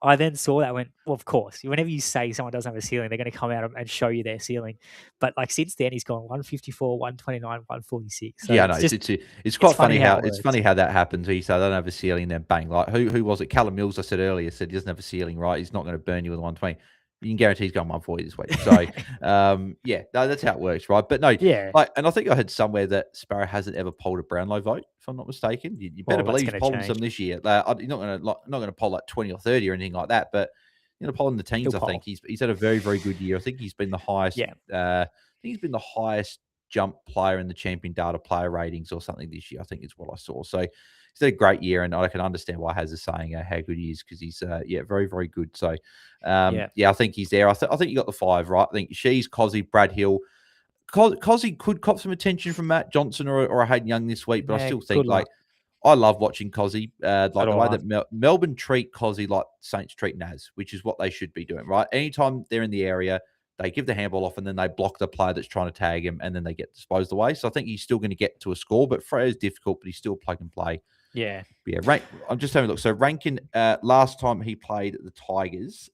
I then saw that went, well, of course, whenever you say someone doesn't have a ceiling, they're going to come out and show you their ceiling. But like since then, he's gone 154, 129, 146. So yeah, no, it's quite funny how it's funny how that happens. He said, I don't have a ceiling, then bang. Like who was it? Callum Mills, I said earlier, said he doesn't have a ceiling, right? He's not going to burn you with 120. You can guarantee he's going 140 this week. So, yeah, no, that's how it works, right? But no, and I think I heard somewhere that Sparrow hasn't ever polled a Brownlow vote, if I'm not mistaken. You better believe he's polling some this year. You're not going to poll like 20 or 30 or anything like that, but polling the teams, I think he's had a very, very good year. I think he's been the highest. I think he's been the highest jump player in the champion data player ratings or something this year. I think is what I saw. So he's had a great year, and I can understand why Haz is saying how good he is because he's very, very good. So I think he's there. I think you got the 5 right. I think Shees, Cozzy, Brad Hill. Cozzy could cop some attention from Matt Johnson or a Hayden Young this week, but I still think I love watching Cozzy. Like the way that Melbourne treat Cozzy like Saints treat Naz, which is what they should be doing, right? Anytime they're in the area, they give the handball off and then they block the player that's trying to tag him and then they get disposed away. So I think he's still going to get to a score, but Freya's difficult, but he's still plug and play. Yeah. I'm just having a look. So Rankin, last time he played the Tigers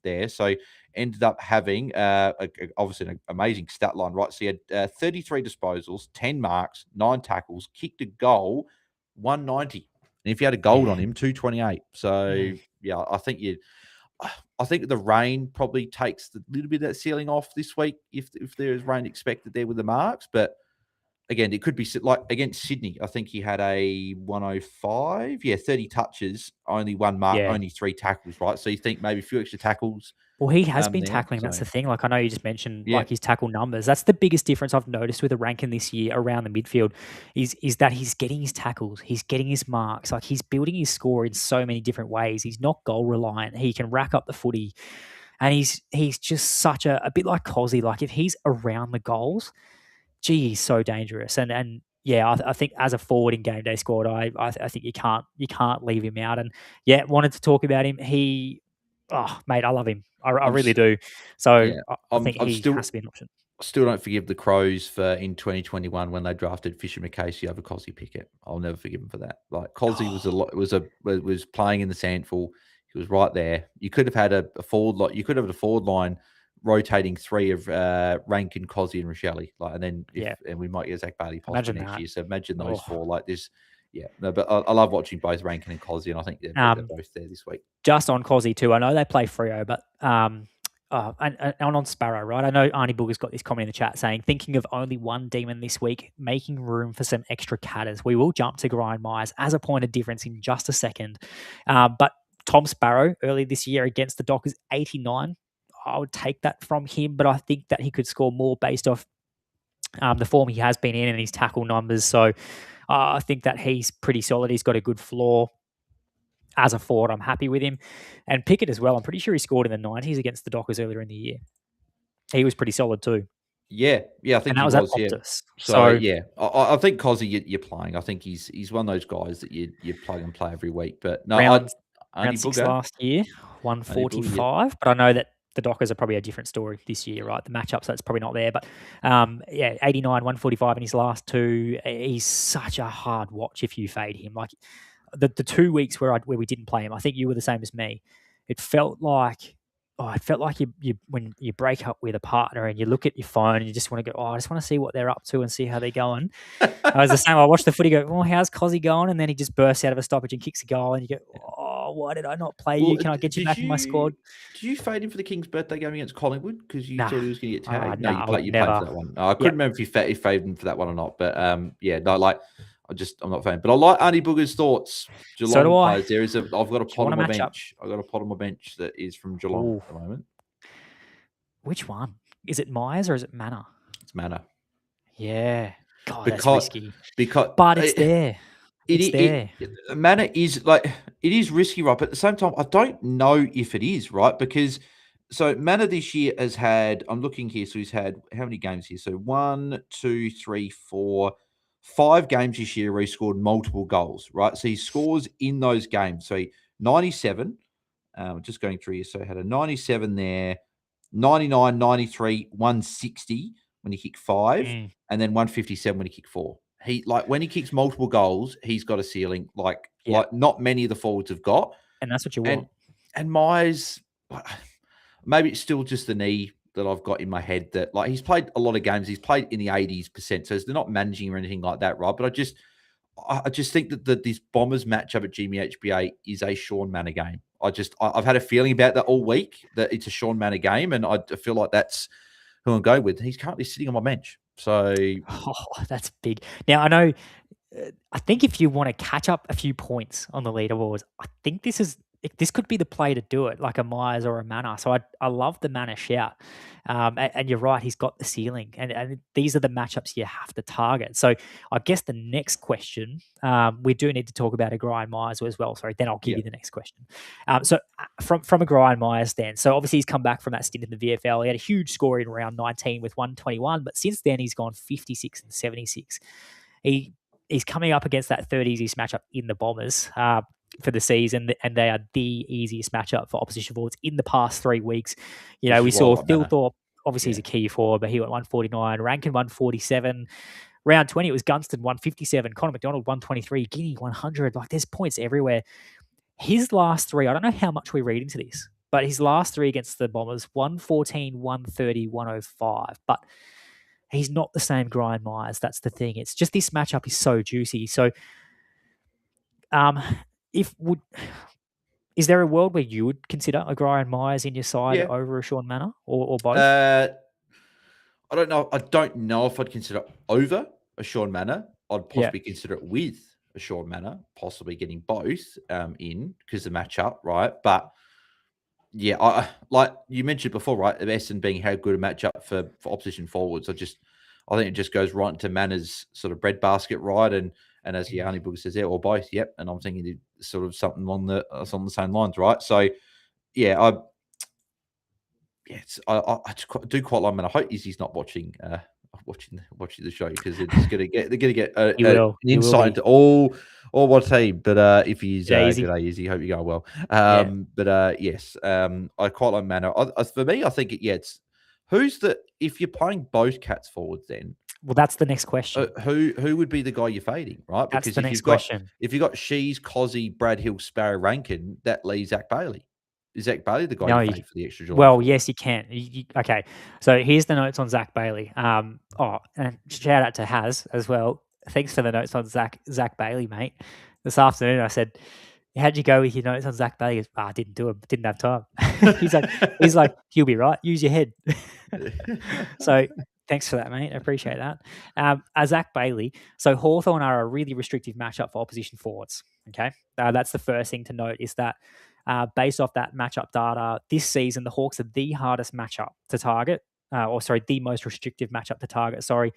there, so ended up having obviously an amazing stat line, right? So he had 33 disposals, 10 marks, 9 tackles, kicked a goal, 190. And if you had a gold on him, 228. So I think the rain probably takes a little bit of that ceiling off this week if there is rain expected there with the marks. But again, it could be like against Sydney. I think he had a 105. 30 touches, only 1 mark, only 3 tackles, right? So you think maybe a few extra tackles. Well, he has been tackling. That's the thing. Like I know you just mentioned like his tackle numbers. That's the biggest difference I've noticed with a Rankin this year around the midfield is that he's getting his tackles, he's getting his marks. Like he's building his score in so many different ways. He's not goal reliant. He can rack up the footy, and he's just such a bit like Cozzy. Like if he's around the goals, gee, he's so dangerous. And I think as a forward in GameDay Squad, I think you can't leave him out. And wanted to talk about him. Mate, I love him. I really do. So I think he has to be an option. I still don't forgive the Crows for in 2021 when they drafted Fisher McCasey over Cozzy Pickett. I'll never forgive him for that. Like Cozzy was playing in the sandful. He was right there. You could have had a forward line. You could have had a forward line rotating 3 of Rankin, Cozzy, and Rochelle. And we might get Zach Bailey possibly next year. So imagine those 4 like this. Yeah, no, but I love watching both Rankin and Cozzy, and I think they're both there this week. Just on Cozzy too, I know they play Freo, but and on Sparrow, right? I know Arnie Booger's got this comment in the chat saying, thinking of only one demon this week, making room for some extra catters. We will jump to Grind Myers as a point of difference in just a second. But Tom Sparrow early this year against the Dockers, 89. I would take that from him, but I think that he could score more based off the form he has been in and his tackle numbers. So I think that he's pretty solid. He's got a good floor. As a forward, I'm happy with him. And Pickett as well. I'm pretty sure he scored in the 90s against the Dockers earlier in the year. He was pretty solid too. Yeah, I think And that he was at was. Yeah. Optus. So yeah, I think Cozzy, you're playing. I think he's one of those guys that you plug and play every week. But no, round Arnie 6 Booger, last year, Arnie Booger, 145. But I know that the Dockers are probably a different story this year, right? The matchup, so it's probably not there. But 89, 145 in his last two. He's such a hard watch if you fade him. Like the 2 weeks where we didn't play him, I think you were the same as me. It felt like you when you break up with a partner and you look at your phone and you just want to go, I just want to see what they're up to and see how they're going. I was the same. I watched the footy go, how's Cozzy going? And then he just bursts out of a stoppage and kicks a goal and you go, why did I not play you? Can I get you back in my squad? Did you fade him for the King's birthday game against Collingwood because you thought he was going to get tagged? No, you played for that one. I couldn't remember if you faded him for that one or not. But I'm not fan. But I like Arnie Booger's thoughts. Geelong so do I. players. I've got a pot on my bench. I've got a pot on my bench that is from Geelong at the moment. Which one? Is it Myers or is it Manor? It's Manor. Yeah. God, that's risky. But it's there. It's there. Manor is it is risky, right? But at the same time, I don't know if it is, right? Because so Manor this year has had, I'm looking here, so he's had how many games here? So 1, 2, 3, 4, 5 games this year where he scored multiple goals, right? So he scores in those games. So 97, just going through here. So he had a 97 there, 99, 93, 160 when he kicked 5, and then 157 when he kicked 4. He when he kicks multiple goals, he's got a ceiling like not many of the forwards have got. And that's what you want. And Myers, maybe it's still just the knee that I've got in my head that he's played a lot of games. He's played in the 80%. So they're not managing or anything like that, right? But I just think that this Bombers matchup at GMHBA is a Sean Manor game. I've had a feeling about that all week that it's a Sean Manor game, and I feel like that's who I'm going with. He's currently sitting on my bench. So that's big. Now I know. I think if you want to catch up a few points on the leaderboards, I think this could be the play to do it, like a Myers or a Manor. So I love the Manor shout. And you're right, he's got the ceiling. And these are the matchups you have to target. So I guess the next question, we do need to talk about a Brian Myers as well. Sorry, then I'll give you the next question. So from a Brian Myers then, so obviously he's come back from that stint in the VFL. He had a huge score in round 19 with 121, but since then he's gone 56 and 76. He's coming up against that third easiest matchup in the Bombers for the season, and they are the easiest matchup for opposition forwards in the past 3 weeks. We saw Phil Thorpe, obviously he's a key forward, but he went 149, Rankin 147. Round 20, it was Gunston 157, Connor McDonald 123, Guinea 100. There's points everywhere. His last 3, I don't know how much we read into this, but his last 3 against the Bombers, 114, 130, 105. But he's not the same Brian Myers. That's the thing. It's just this matchup is so juicy. So, is there a world where you would consider a Brian Myers in your side over a Sean Manor or both? I don't know. I don't know if I'd consider over a Sean Manor. I'd possibly consider it with a Sean Manor, possibly getting both in because of the matchup, right? But yeah, I like you mentioned before, right? Essendon being how good a matchup for opposition forwards. I think it just goes right into Manor's sort of breadbasket, right? And as Arnie Booger says, or both, yep. And I'm thinking sort of something along the same lines, right? So yeah, I do quite like Manor. I hope he's not watching watching the show because they're going to get an insight into all what team. But if he's g'day, Izzy, hope you're going well. But yes, I quite like Manor. For me, I think it's if you're playing both Cats forwards, then that's the next question. Who would be the guy you're fading, right? Because that's the next question. If you've got Shees, Cozzy, Brad Hill, Sparrow, Rankin, that leaves Zach Bailey. Is Zach Bailey the guy you fade for the extra job? Well, yes, you can. Okay, so here's the notes on Zach Bailey. And shout out to Haz as well. Thanks for the notes on Zach Bailey, mate. This afternoon I said, how'd you go with your notes on Zach Bailey? He goes, I didn't do them. Didn't have time. he's like, you'll be right. Use your head. So thanks for that, mate. I appreciate that. Zach Bailey. So Hawthorn are a really restrictive matchup for opposition forwards. Okay, that's the first thing to note is that based off that matchup data this season, the Hawks are the hardest matchup to target the most restrictive matchup to target. Sorry,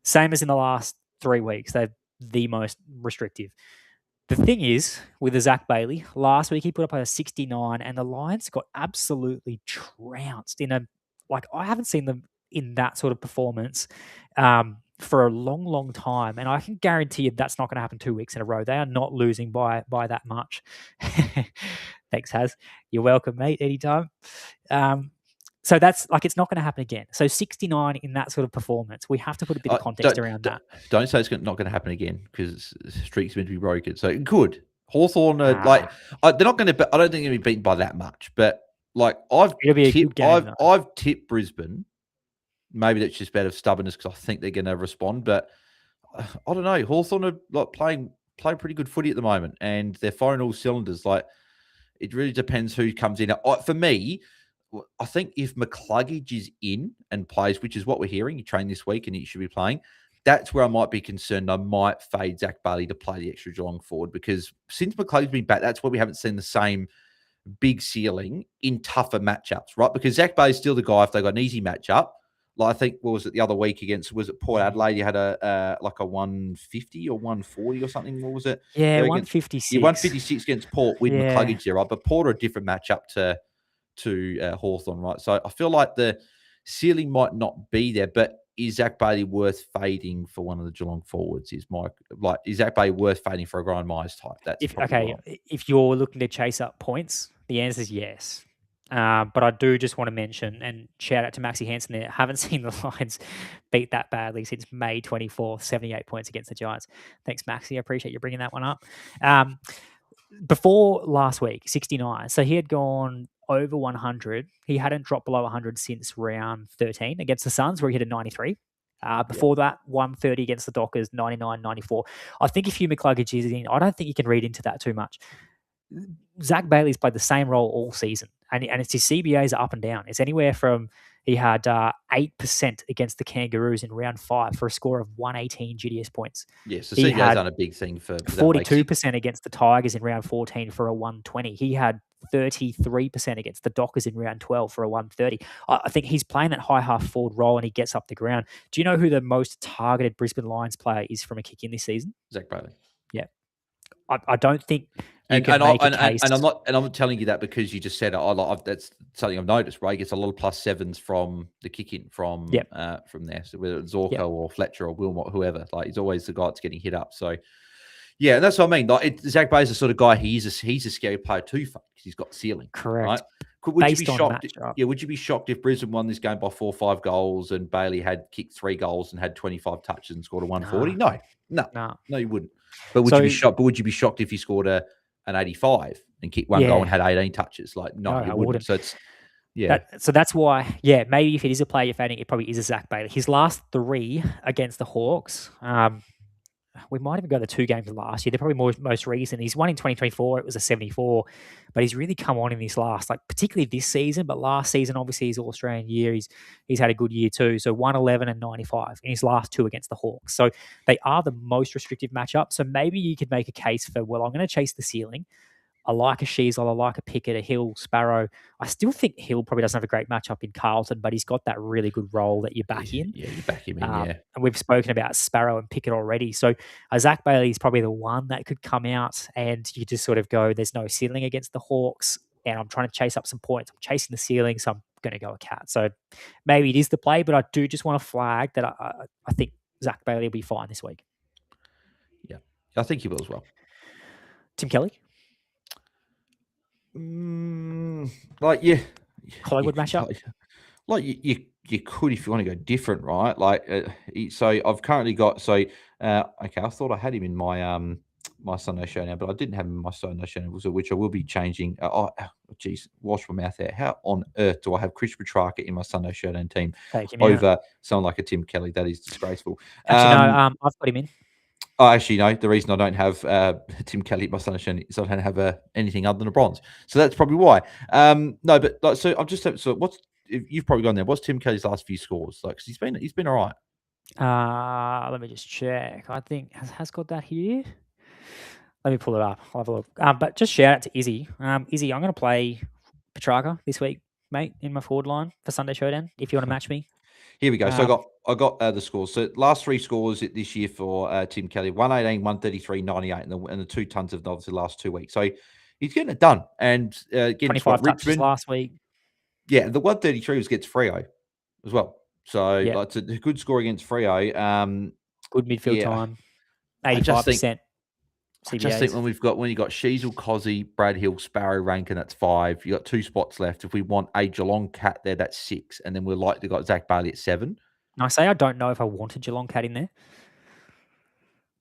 same as in the last 3 weeks. They're the most restrictive. The thing is, with the Zach Bailey, last week he put up a 69 and the Lions got absolutely trounced I haven't seen them in that sort of performance for a long, long time. And I can guarantee you that's not going to happen 2 weeks in a row. They are not losing by that much. Thanks, Haz. You're welcome, mate, anytime. So that's it's not going to happen again. So 69 in that sort of performance, we have to put a bit of context around that. Don't say it's not going to happen again because streaks meant to be broken. So it could. Hawthorn, they're not going to. I don't think they're going to be beaten by that much. But I've tipped Brisbane. Maybe that's just better stubbornness because I think they're going to respond. But I don't know. Hawthorn are playing pretty good footy at the moment, and they're firing all cylinders. It really depends who comes in. For me, I think if McCluggage is in and plays, which is what we're hearing, he trained this week and he should be playing, that's where I might be concerned. I might fade Zach Bailey to play the extra Geelong forward because since McCluggage's been back, that's where we haven't seen the same big ceiling in tougher matchups, right? Because Zach Bailey's still the guy if they got an easy matchup. I think, what was it the other week against, was it Port Adelaide? You had a 150 or 140 or something. What was it? Yeah, 156. 156 against Port with McCluggage there, right? But Port are a different matchup to Hawthorn, right? So I feel like the ceiling might not be there, but is Zach Bailey worth fading for one of the Geelong forwards? Is Zach Bailey worth fading for a Grind Myers type? If you're looking to chase up points, the answer is yes. But I do just want to mention and shout out to Maxie Hansen there. I haven't seen the Lions beat that badly since May 24th, 78 points against the Giants. Thanks, Maxie. I appreciate you bringing that one up. Before last week, 69. So he had gone over 100. He hadn't dropped below 100 since round 13 against the Suns, where he hit a 93. Before that, 130 against the Dockers, 99, 94. I think if Hugh McCluggage is in, I don't think you can read into that too much. Zach Bailey's played the same role all season, and it's his CBAs are up and down. It's anywhere from he had 8% against the Kangaroos in round 5 for a score of 118 GDS points. Yes, the CBAs aren't a big thing for 42% against the Tigers in round 14 for a 120. He had 33% against the Dockers in round 12 for a 130. I think he's playing that high half forward role and he gets up the ground. Do you know who the most targeted Brisbane Lions player is from a kick in this season? Zach Bailey. Yeah. I don't think I'm not telling you that because you just said it. That's something I've noticed, right? He gets a lot of +7s from the kick in from there. So whether it's Zorko or Fletcher or Wilmot, whoever, he's always the guy that's getting hit up. So yeah, that's what I mean. Zach Bailey's the sort of guy he's a scary player too because he's got ceiling. Correct. Right? Would you be shocked? Would you be shocked if Brisbane won this game by 4 or 5 goals and Bailey had kicked 3 goals and had 25 touches and scored a 140? No, you wouldn't. But would you be shocked? But would you be shocked if he scored an 85 and kicked 1 goal and had 18 touches? No, you wouldn't. So it's so that's why. Yeah, maybe if it is a player you're fading, it probably is a Zach Bailey. His last 3 against the Hawks. We might even go the 2 games last year. They're probably most recent. He's won in 2024. It was a 74, but he's really come on in this last, particularly this season. But last season, obviously, his All-Australian year, he's had a good year too. So 111 and 95 in his last 2 against the Hawks. So they are the most restrictive matchup. So maybe you could make a case for, well, I'm going to chase the ceiling. I like a Sheasel, I like a Pickett, a Hill, Sparrow. I still think Hill probably doesn't have a great matchup in Carlton, but he's got that really good role that you back in. Yeah, you back him in, And we've spoken about Sparrow and Pickett already. So Zach Bailey is probably the one that could come out and you just sort of go, there's no ceiling against the Hawks and I'm trying to chase up some points. I'm chasing the ceiling, so I'm going to go a cat. So maybe it is the play, but I do just want to flag that I think Zach Bailey will be fine this week. Yeah, I think he will as well. Tim Kelly? Collingwood matchup. You could if you want to go different, right? So I've currently got okay. I thought I had him in my my Sunday Showdown, but I didn't have him in my Sunday Showdown, which I will be changing. Wash my mouth there. How on earth do I have Chris Petrarca in my Sunday Showdown team over someone like a Tim Kelly? That is disgraceful. Actually, no, I've got him in. Oh, actually, no. The reason I don't have Tim Kelly at my Sunday Showdown is I don't have anything other than a bronze. So that's probably why. No, but so I'm just you've probably gone there. What's Tim Kelly's last few scores? Because he's been all right. Let me just check. I think has got that here. Let me pull it up. I'll have a look. But just shout out to Izzy. Izzy, I'm going to play Petrarca this week. mate, in my forward line for Sunday Showdown. If you want to match me, here we go. So I got the scores. So last three scores this year for Tim Kelly: 118, 133, 98, and the 2 tons of obviously the last 2 weeks. So he's getting it done. And again, 25 touches Richmond last week. Yeah, the 133 was against Freo as well. So Yep. it's a good score against Freo. Good midfield time. 85% CBAs. I just think when you got Sheasel, Cozzy, Brad Hill, Sparrow, Rankin, that's 5. You got 2 spots left. If we want a Geelong Cat there, that's 6, and then we're likely got Zach Bailey at 7. I say I don't know if I wanted Geelong Cat in there.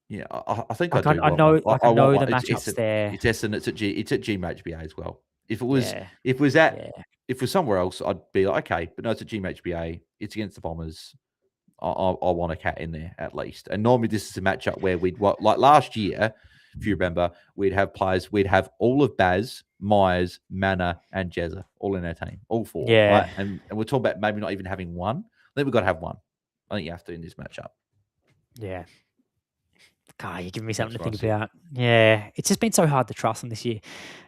Yeah, I think like, I do. I know, I I know want the one. matchups there. It's Essendon. It's at GMHBA as well. If it was somewhere else, I'd be like, okay, but no, it's at GMHBA. It's against the Bombers. I want a Cat in there at least. And normally this is a matchup where like last year, if you remember, we'd have all of Baz, Myers, Manna, and Jezza all in our team, all 4. Yeah. Right? And we're talking about maybe not even having one. I think we've got to have one. I think you have to in this matchup. Yeah. God, you're giving me something to think about. Yeah, it's just been so hard to trust him this year.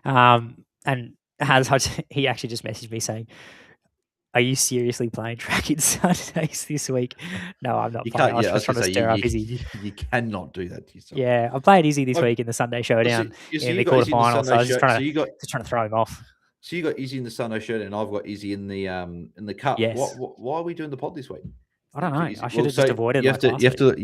And he actually just messaged me saying, "Are you seriously playing Tracking Saturdays this week?" No, I'm not playing. I was just trying to stir up Izzy. You cannot do that to yourself. Yeah, I played Izzy this week in the Sunday Showdown in the quarterfinal, so I was just trying to throw him off. So you got Izzy in the Sunday Showdown, and I've got Izzy in the Cup. Yes. Why are we doing the pod this week? I don't know. I should have just avoided it. You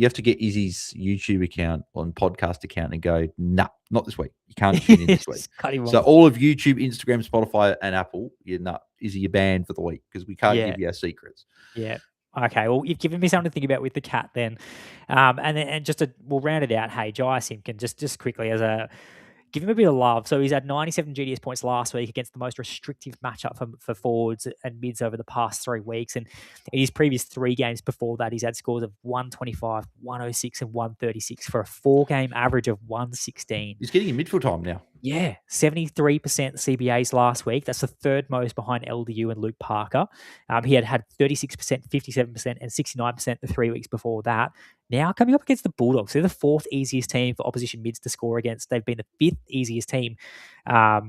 have to get Izzy's YouTube account on podcast account and go, nah, not this week. You can't tune in this week. So all of YouTube, Instagram, Spotify, and Apple, Izzy, you're banned for the week because we can't give you our secrets. Yeah. Okay. Well, you've given me something to think about with the Cat then, and we'll round it out. Hey, Jai Simpkin, just quickly give him a bit of love. So he's had 97 GDS points last week against the most restrictive matchup for forwards and mids over the past 3 weeks. And in his previous 3 games before that, he's had scores of 125, 106, and 136 for a 4-game average of 116. He's getting in midfield time now. Yeah, 73% CBAs last week. That's the 3rd most behind LDU and Luke Parker. He had 36%, 57%, and 69% the 3 weeks before that. Now coming up against the Bulldogs, they're the 4th easiest team for opposition mids to score against. They've been the 5th easiest team for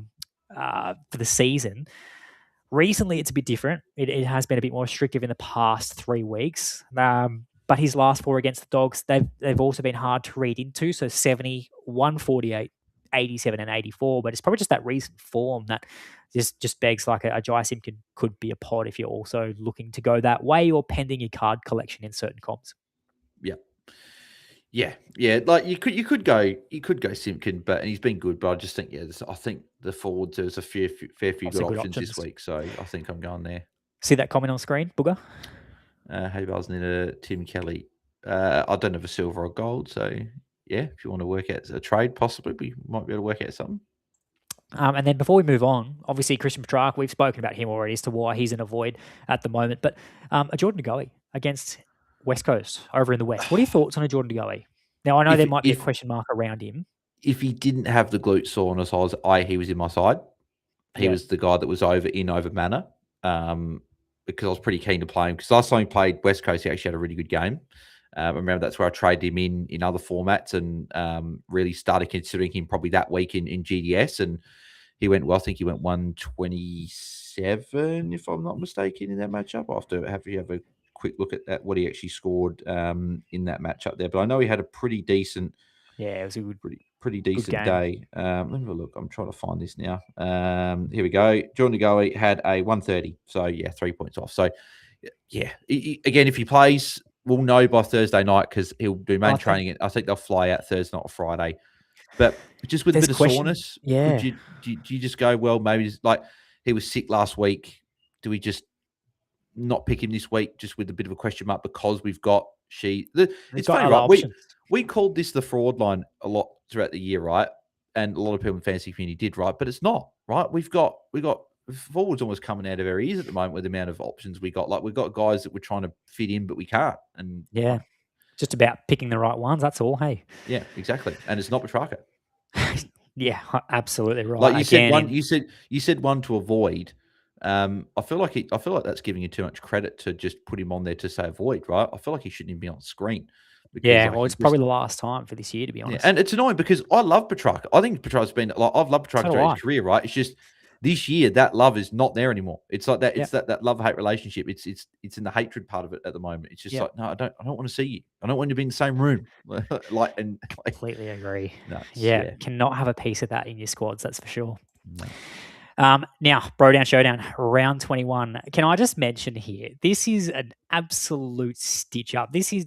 the season. Recently, it's a bit different. It has been a bit more restrictive in the past 3 weeks. But his last 4 against the Dogs, they've also been hard to read into. So 70, 148, 87 and 84, but it's probably just that recent form that just begs like a Jai Simpkin could be a pod if you're also looking to go that way or pending your card collection in certain comps. Yeah. Like you could go Simpkin, but and he's been good. But I just think I think the forwards there's a fair few good options this week, so I think I'm going there. See that comment on screen, Booger? Hey, Buzz, need a Tim Kelly. I don't have a silver or gold, so yeah, if you want to work out a trade, possibly we might be able to work out something. And then before we move on, obviously Christian Petrarch, we've spoken about him already as to why he's in a void at the moment. But a Jordan De Goey against West Coast over in the West. What are your thoughts on a Jordan De Goey? Now, I know there might be a question mark around him. If he didn't have the glute soreness, he was in my side. He was the guy that was over Manor because I was pretty keen to play him. Because last time he played West Coast, he actually had a really good game. I remember that's where I traded him in other formats and really started considering him probably that week in GDS. And he went, well, I think he went 127, if I'm not mistaken, in that matchup. I'll have to have a quick look at that, what he actually scored in that matchup there. But I know he had a pretty decent, it was a good, pretty decent day. Let me have a look. I'm trying to find this now. Here we go. Jordan De Goey had a 130. So, 3 points off. So, again, if he plays, we'll know by Thursday night because he'll do main training. I think they'll fly out Thursday, not Friday. But just with a bit of soreness, do you just go, well, maybe like he was sick last week. Do we just not pick him this week just with a bit of a question mark because we've got it's funny, right? We called this the fraud line a lot throughout the year, right? And a lot of people in the fantasy community did, right? But it's not, right? We've got forwards almost coming out of our ears at the moment with the amount of options we got. Like we've got guys that we're trying to fit in, but we can't. And just about picking the right ones. That's all. Hey. Yeah, exactly. And it's not Petrarca. Yeah, absolutely right. Like you said one to avoid. I feel like that's giving you too much credit to just put him on there to say avoid, right? I feel like he shouldn't even be on screen. Because, it's probably the last time for this year, to be honest. Yeah, and it's annoying because I love Petrarca. I think Petrarca's been I've loved Petrarca throughout his career, right? It's just This year, that love is not there anymore. It's like that. Yeah. It's that love-hate relationship. It's in the hatred part of it at the moment. It's just Yeah. like, no, I don't want to see you. I don't want you to be in the same room. Completely agree. Nuts. Yeah, Yeah. cannot have a piece of that in your squads, that's for sure. No. Now, BroDown Showdown, round 21. Can I just mention here, this is an absolute stitch up. This is,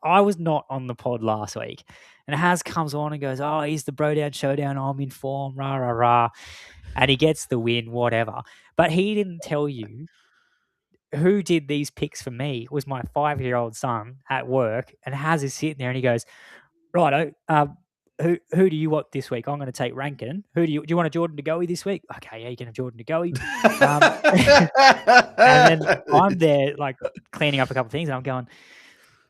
I was not on the pod last week, and Haz comes on and goes, oh, he's the BroDown Showdown, I'm in form, rah, rah, rah. And he gets the win, whatever. But he didn't tell you who did these picks for me. It was my 5-year-old son at work, and Haz is sitting there and he goes, righto, who do you want this week? I'm going to take Rankin. Do you want a Jordan to go this week? Okay, yeah, you can have Jordan to go. And then I'm there like cleaning up a couple of things, and I'm going,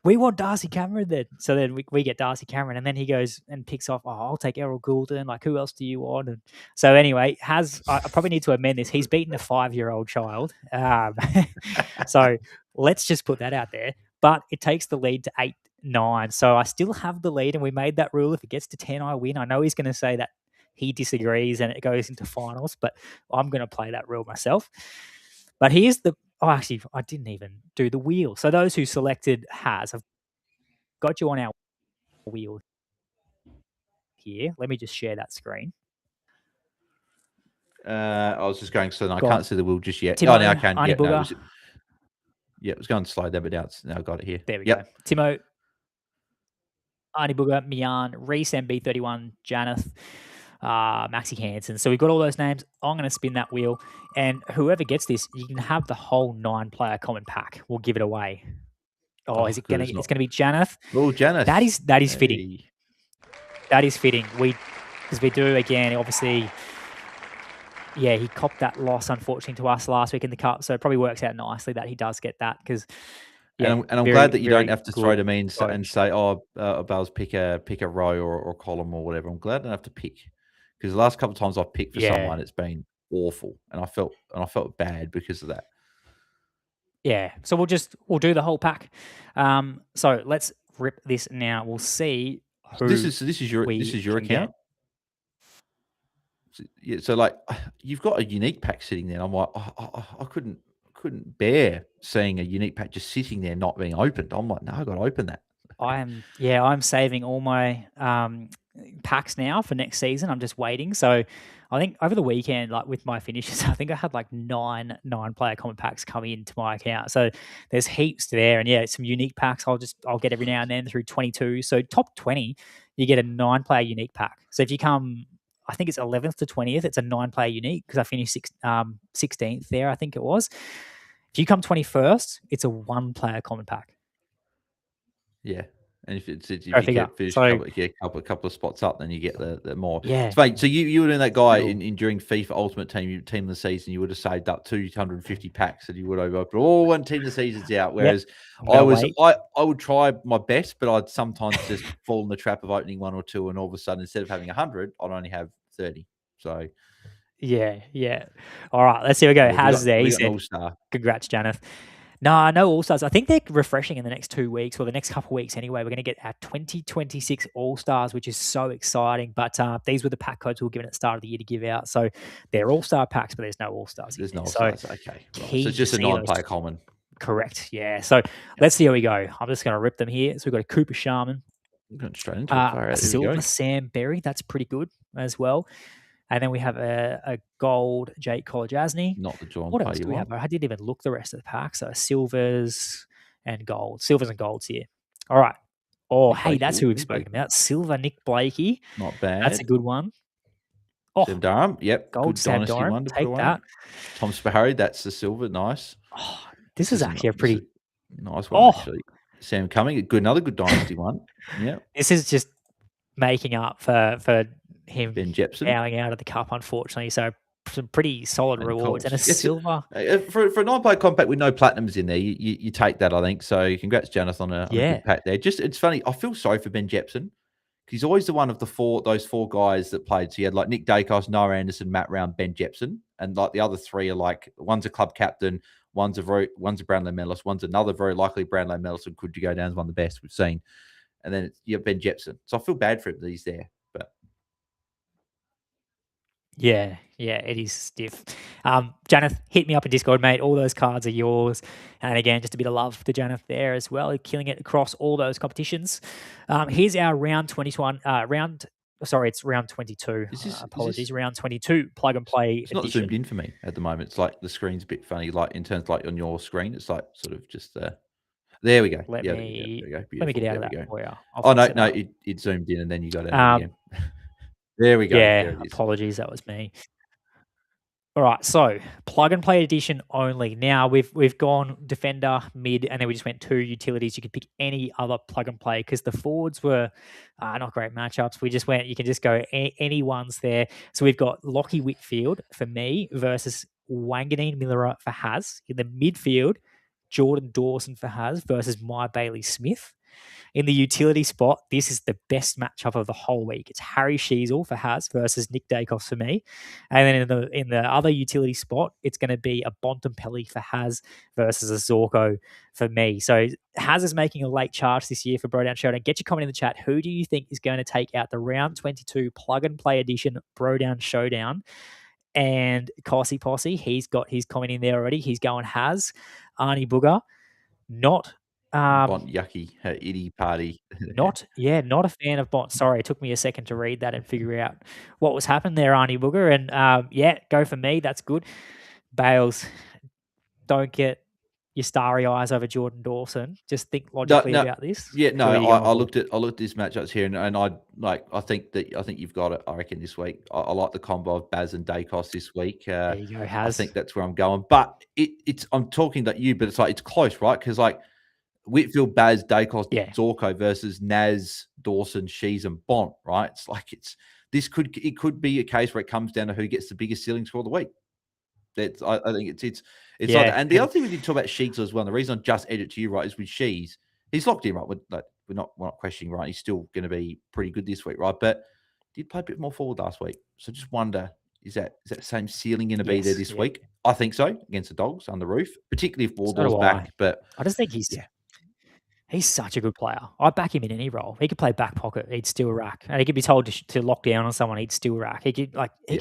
we want Darcy Cameron then. So then we get Darcy Cameron, and then he goes and picks off, I'll take Errol Goulden. Like, who else do you want? And so anyway, I probably need to amend this. He's beaten a 5-year-old child. So let's just put that out there. But it takes the lead to 8-9. So I still have the lead, and we made that rule. If it gets to 10, I win. I know he's going to say that he disagrees and it goes into finals, but I'm going to play that rule myself. But here's the... Oh, actually, I didn't even do the wheel. So those who selected I've got you on our wheel here. Let me just share that screen. I was just going slow. I can't see the wheel just yet. Timo, now I can. Arnie Booger. It was going slow there, but now I got it here. There we go. Timo, Arnie Booger, Mian, Reese MB31, Janeth, Maxi Hansen. So we've got all those names. I'm going to spin that wheel, and whoever gets this, you can have the whole 9-player common pack. We'll give it away. Oh, is it going to? It's going to be Janeth. Oh, Janeth. That is fitting. That is fitting. Because we do again. Obviously, yeah, he copped that loss unfortunately to us last week in the cup, so it probably works out nicely that he does get that. Because yeah, and I'm glad that you don't have to throw to me and say, "Oh, Bells, pick a row or column or whatever." I'm glad I don't have to pick, because the last couple of times I've picked for someone, it's been awful, and I felt bad because of that. Yeah, so we'll do the whole pack. So let's rip this now. We'll see. This is your account. Yeah, so like you've got a unique pack sitting there. I'm like, I couldn't bear seeing a unique pack just sitting there not being opened. I'm like, no, I got to open that. I'm saving all my packs now for next season. I'm just waiting. So I think over the weekend, like with my finishes, I think I had like 9-player common packs coming into my account. So there's heaps there, and yeah, some unique packs. I'll get every now and then through 22. So top 20, you get a 9-player unique pack. So if you come, I think it's 11th to 20th, it's a 9-player unique, because I finished 16th there, I think it was. If you come 21st, it's a 1-player common pack. Yeah. And if you get finished a couple of spots up, then you get the more. Yeah. So you were doing that guy in during FIFA Ultimate Team of the season, you would have saved up 250 packs, and you would have opened all one team of the season's out. Whereas I would try my best, but I'd sometimes just fall in the trap of opening one or two, and all of a sudden, instead of having 100, I'd only have 30. So yeah. All right, let's see how we go. How's there? He said, All-Star. Congrats, Janeth. No All-Stars. I think they're refreshing in the next 2 weeks, or the next couple of weeks anyway. We're going to get our 2026 All-Stars, which is so exciting. But these were the pack codes we were given at the start of the year to give out. So they're All-Star packs, but there's no All-Stars. There's no All-Stars. Okay. Right. So it's just a 9-player common. Correct. Yeah. So let's see how we go. I'm just going to rip them here. So we've got a Cooper Sharman. Going straight into it. A silver Sam Berry. That's pretty good as well. And then we have a gold Jake Kolajasny. Not the John. What else do we have? I didn't even look the rest of the pack. So silvers and golds. Silvers and golds here. All right. Oh, hey, that's who we've spoken about. Silver Nick Blakey. Not bad. That's a good one. Oh, Sam Durham. Yep. Gold good Sam dynasty Durham. one to Take put that. Away. Tom Spahari. That's the silver. Nice. Oh, this is actually a pretty nice one, actually. Sam Cumming. Another good dynasty one. Yeah. This is just making up for him Ben Jepson bowing out of the cup, unfortunately. So some pretty solid rewards and a silver. For a 9-player compact with no platinums in there, you take that, I think. So congrats, Janeth, on a good pack there. It's funny. I feel sorry for Ben Jepson. He's always the one of those four guys that played. So he had like Nick Dacos, Noah Anderson, Matt Round, Ben Jepson, and like the other three are like one's a club captain, one's a Brownlow medalist, one's another very likely Brownlow medalist, and could you go down as one of the best we've seen. And then you have Ben Jepson. So I feel bad for him that he's there. Yeah, it is stiff. Janeth, hit me up in Discord, mate. All those cards are yours. And again, just a bit of love to Janeth there as well, killing it across all those competitions. Here's our round 21, it's round 22. Apologies, round 22 plug and play It's not edition. zoomed in for me at the moment. It's like the screen's a bit funny, like in terms like on your screen. It's like sort of just there we go. Let Yeah, me there we go. let me Beautiful. get out There of we that go. for you. Oh no, it zoomed in and then you got out of it again. There we go. There Yeah, it is. apologies, that was me. All right, so plug and play edition only. Now we've gone defender, mid, and then we just went 2 utilities. You could pick any other plug and play because the forwards were not great matchups. We just went. You can just go any ones there. So we've got Lockie Whitfield for me versus Wanganeen Miller for Haz in the midfield. Jordan Dawson for Haz versus My Bailey Smith. In the utility spot, this is the best matchup of the whole week. It's Harry Sheasel for Haz versus Nick Dacos for me. And then in the other utility spot, it's going to be a Bontempelli for Haz versus a Zorko for me. So Haz is making a late charge this year for BroDown ShowDown. Get your comment in the chat. Who do you think is going to take out the round 22 plug and play edition BroDown ShowDown? And Cossy Posse, he's got his comment in there already. He's going Haz. Arnie Booger, not Bont yucky itty party. not a fan of Bont. Sorry, it took me a second to read that and figure out what was happening there, Arnie Booger. And go for me. That's good. Bales, don't get your starry eyes over Jordan Dawson. Just think logically about this. Yeah, no, I looked at these matchups here, and I think you've got it. I reckon this week. I like the combo of Baz and Dacos this week. There you go, I Haz. think that's where I'm going. But it's I'm talking to you, but it's close, right? Because like Whitfield, Baz, Dacos, Zorko versus Naz, Dawson, Shees, and Bont, right? It could be a case where it comes down to who gets the biggest ceiling score of the week. I think it's like that. And the other thing we did talk about Sheets as well. And the reason I just edit to you, right, is with Shees, he's locked in, right? We're not questioning, right? He's still going to be pretty good this week, right? But did play a bit more forward last week, so just wonder is that same ceiling going to be there this week? I think so against the Dogs on the roof, particularly if Wardlaw's back. But I just think he's such a good player. I'd back him in any role. He could play back pocket. He'd still rack. And he could be told to lock down on someone. He'd still rack. He could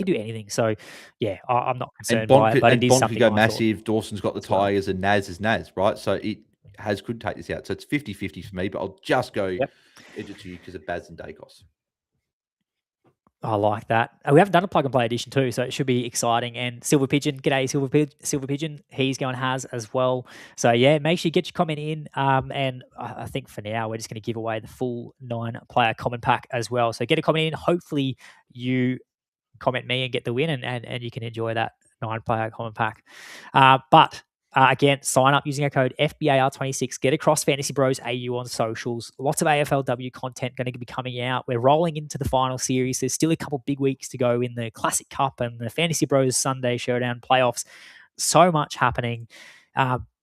do anything. So, I'm not concerned by it. But it is Bont something could go massive. Dawson's got the Tigers and Naz is Naz, right? So it could take this out. So it's 50-50 for me, but I'll just go edge it to you because of Baz and Dacos. I like that. We haven't done a plug and play edition too, so it should be exciting. And Silver Pigeon, g'day Silver Pigeon. He's going Haz as well. So make sure you get your comment in. And I think for now we're just going to give away the full 9-player comment pack as well. So get a comment in. Hopefully you comment me and get the win, and you can enjoy that 9-player comment pack. But again, sign up using our code FBAR26. Get across Fantasy Bros AU on socials. Lots of AFLW content going to be coming out. We're rolling into the final series. There's still a couple big weeks to go in the Classic Cup and the FantasyBros Sunday Showdown playoffs. So much happening.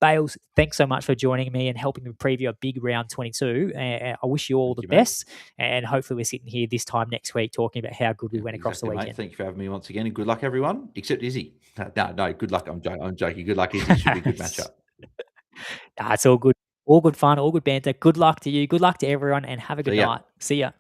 Bales, thanks so much for joining me and helping me preview a big round 22. I wish you all the best. And hopefully we're sitting here this time next week talking about how good we went across the weekend. Mate. Thank you for having me once again. And good luck, everyone, except Izzy. No, good luck. I'm joking. Good luck, Izzy. It should be a good matchup. It's all good. All good fun. All good banter. Good luck to you. Good luck to everyone. And have a good night. See ya.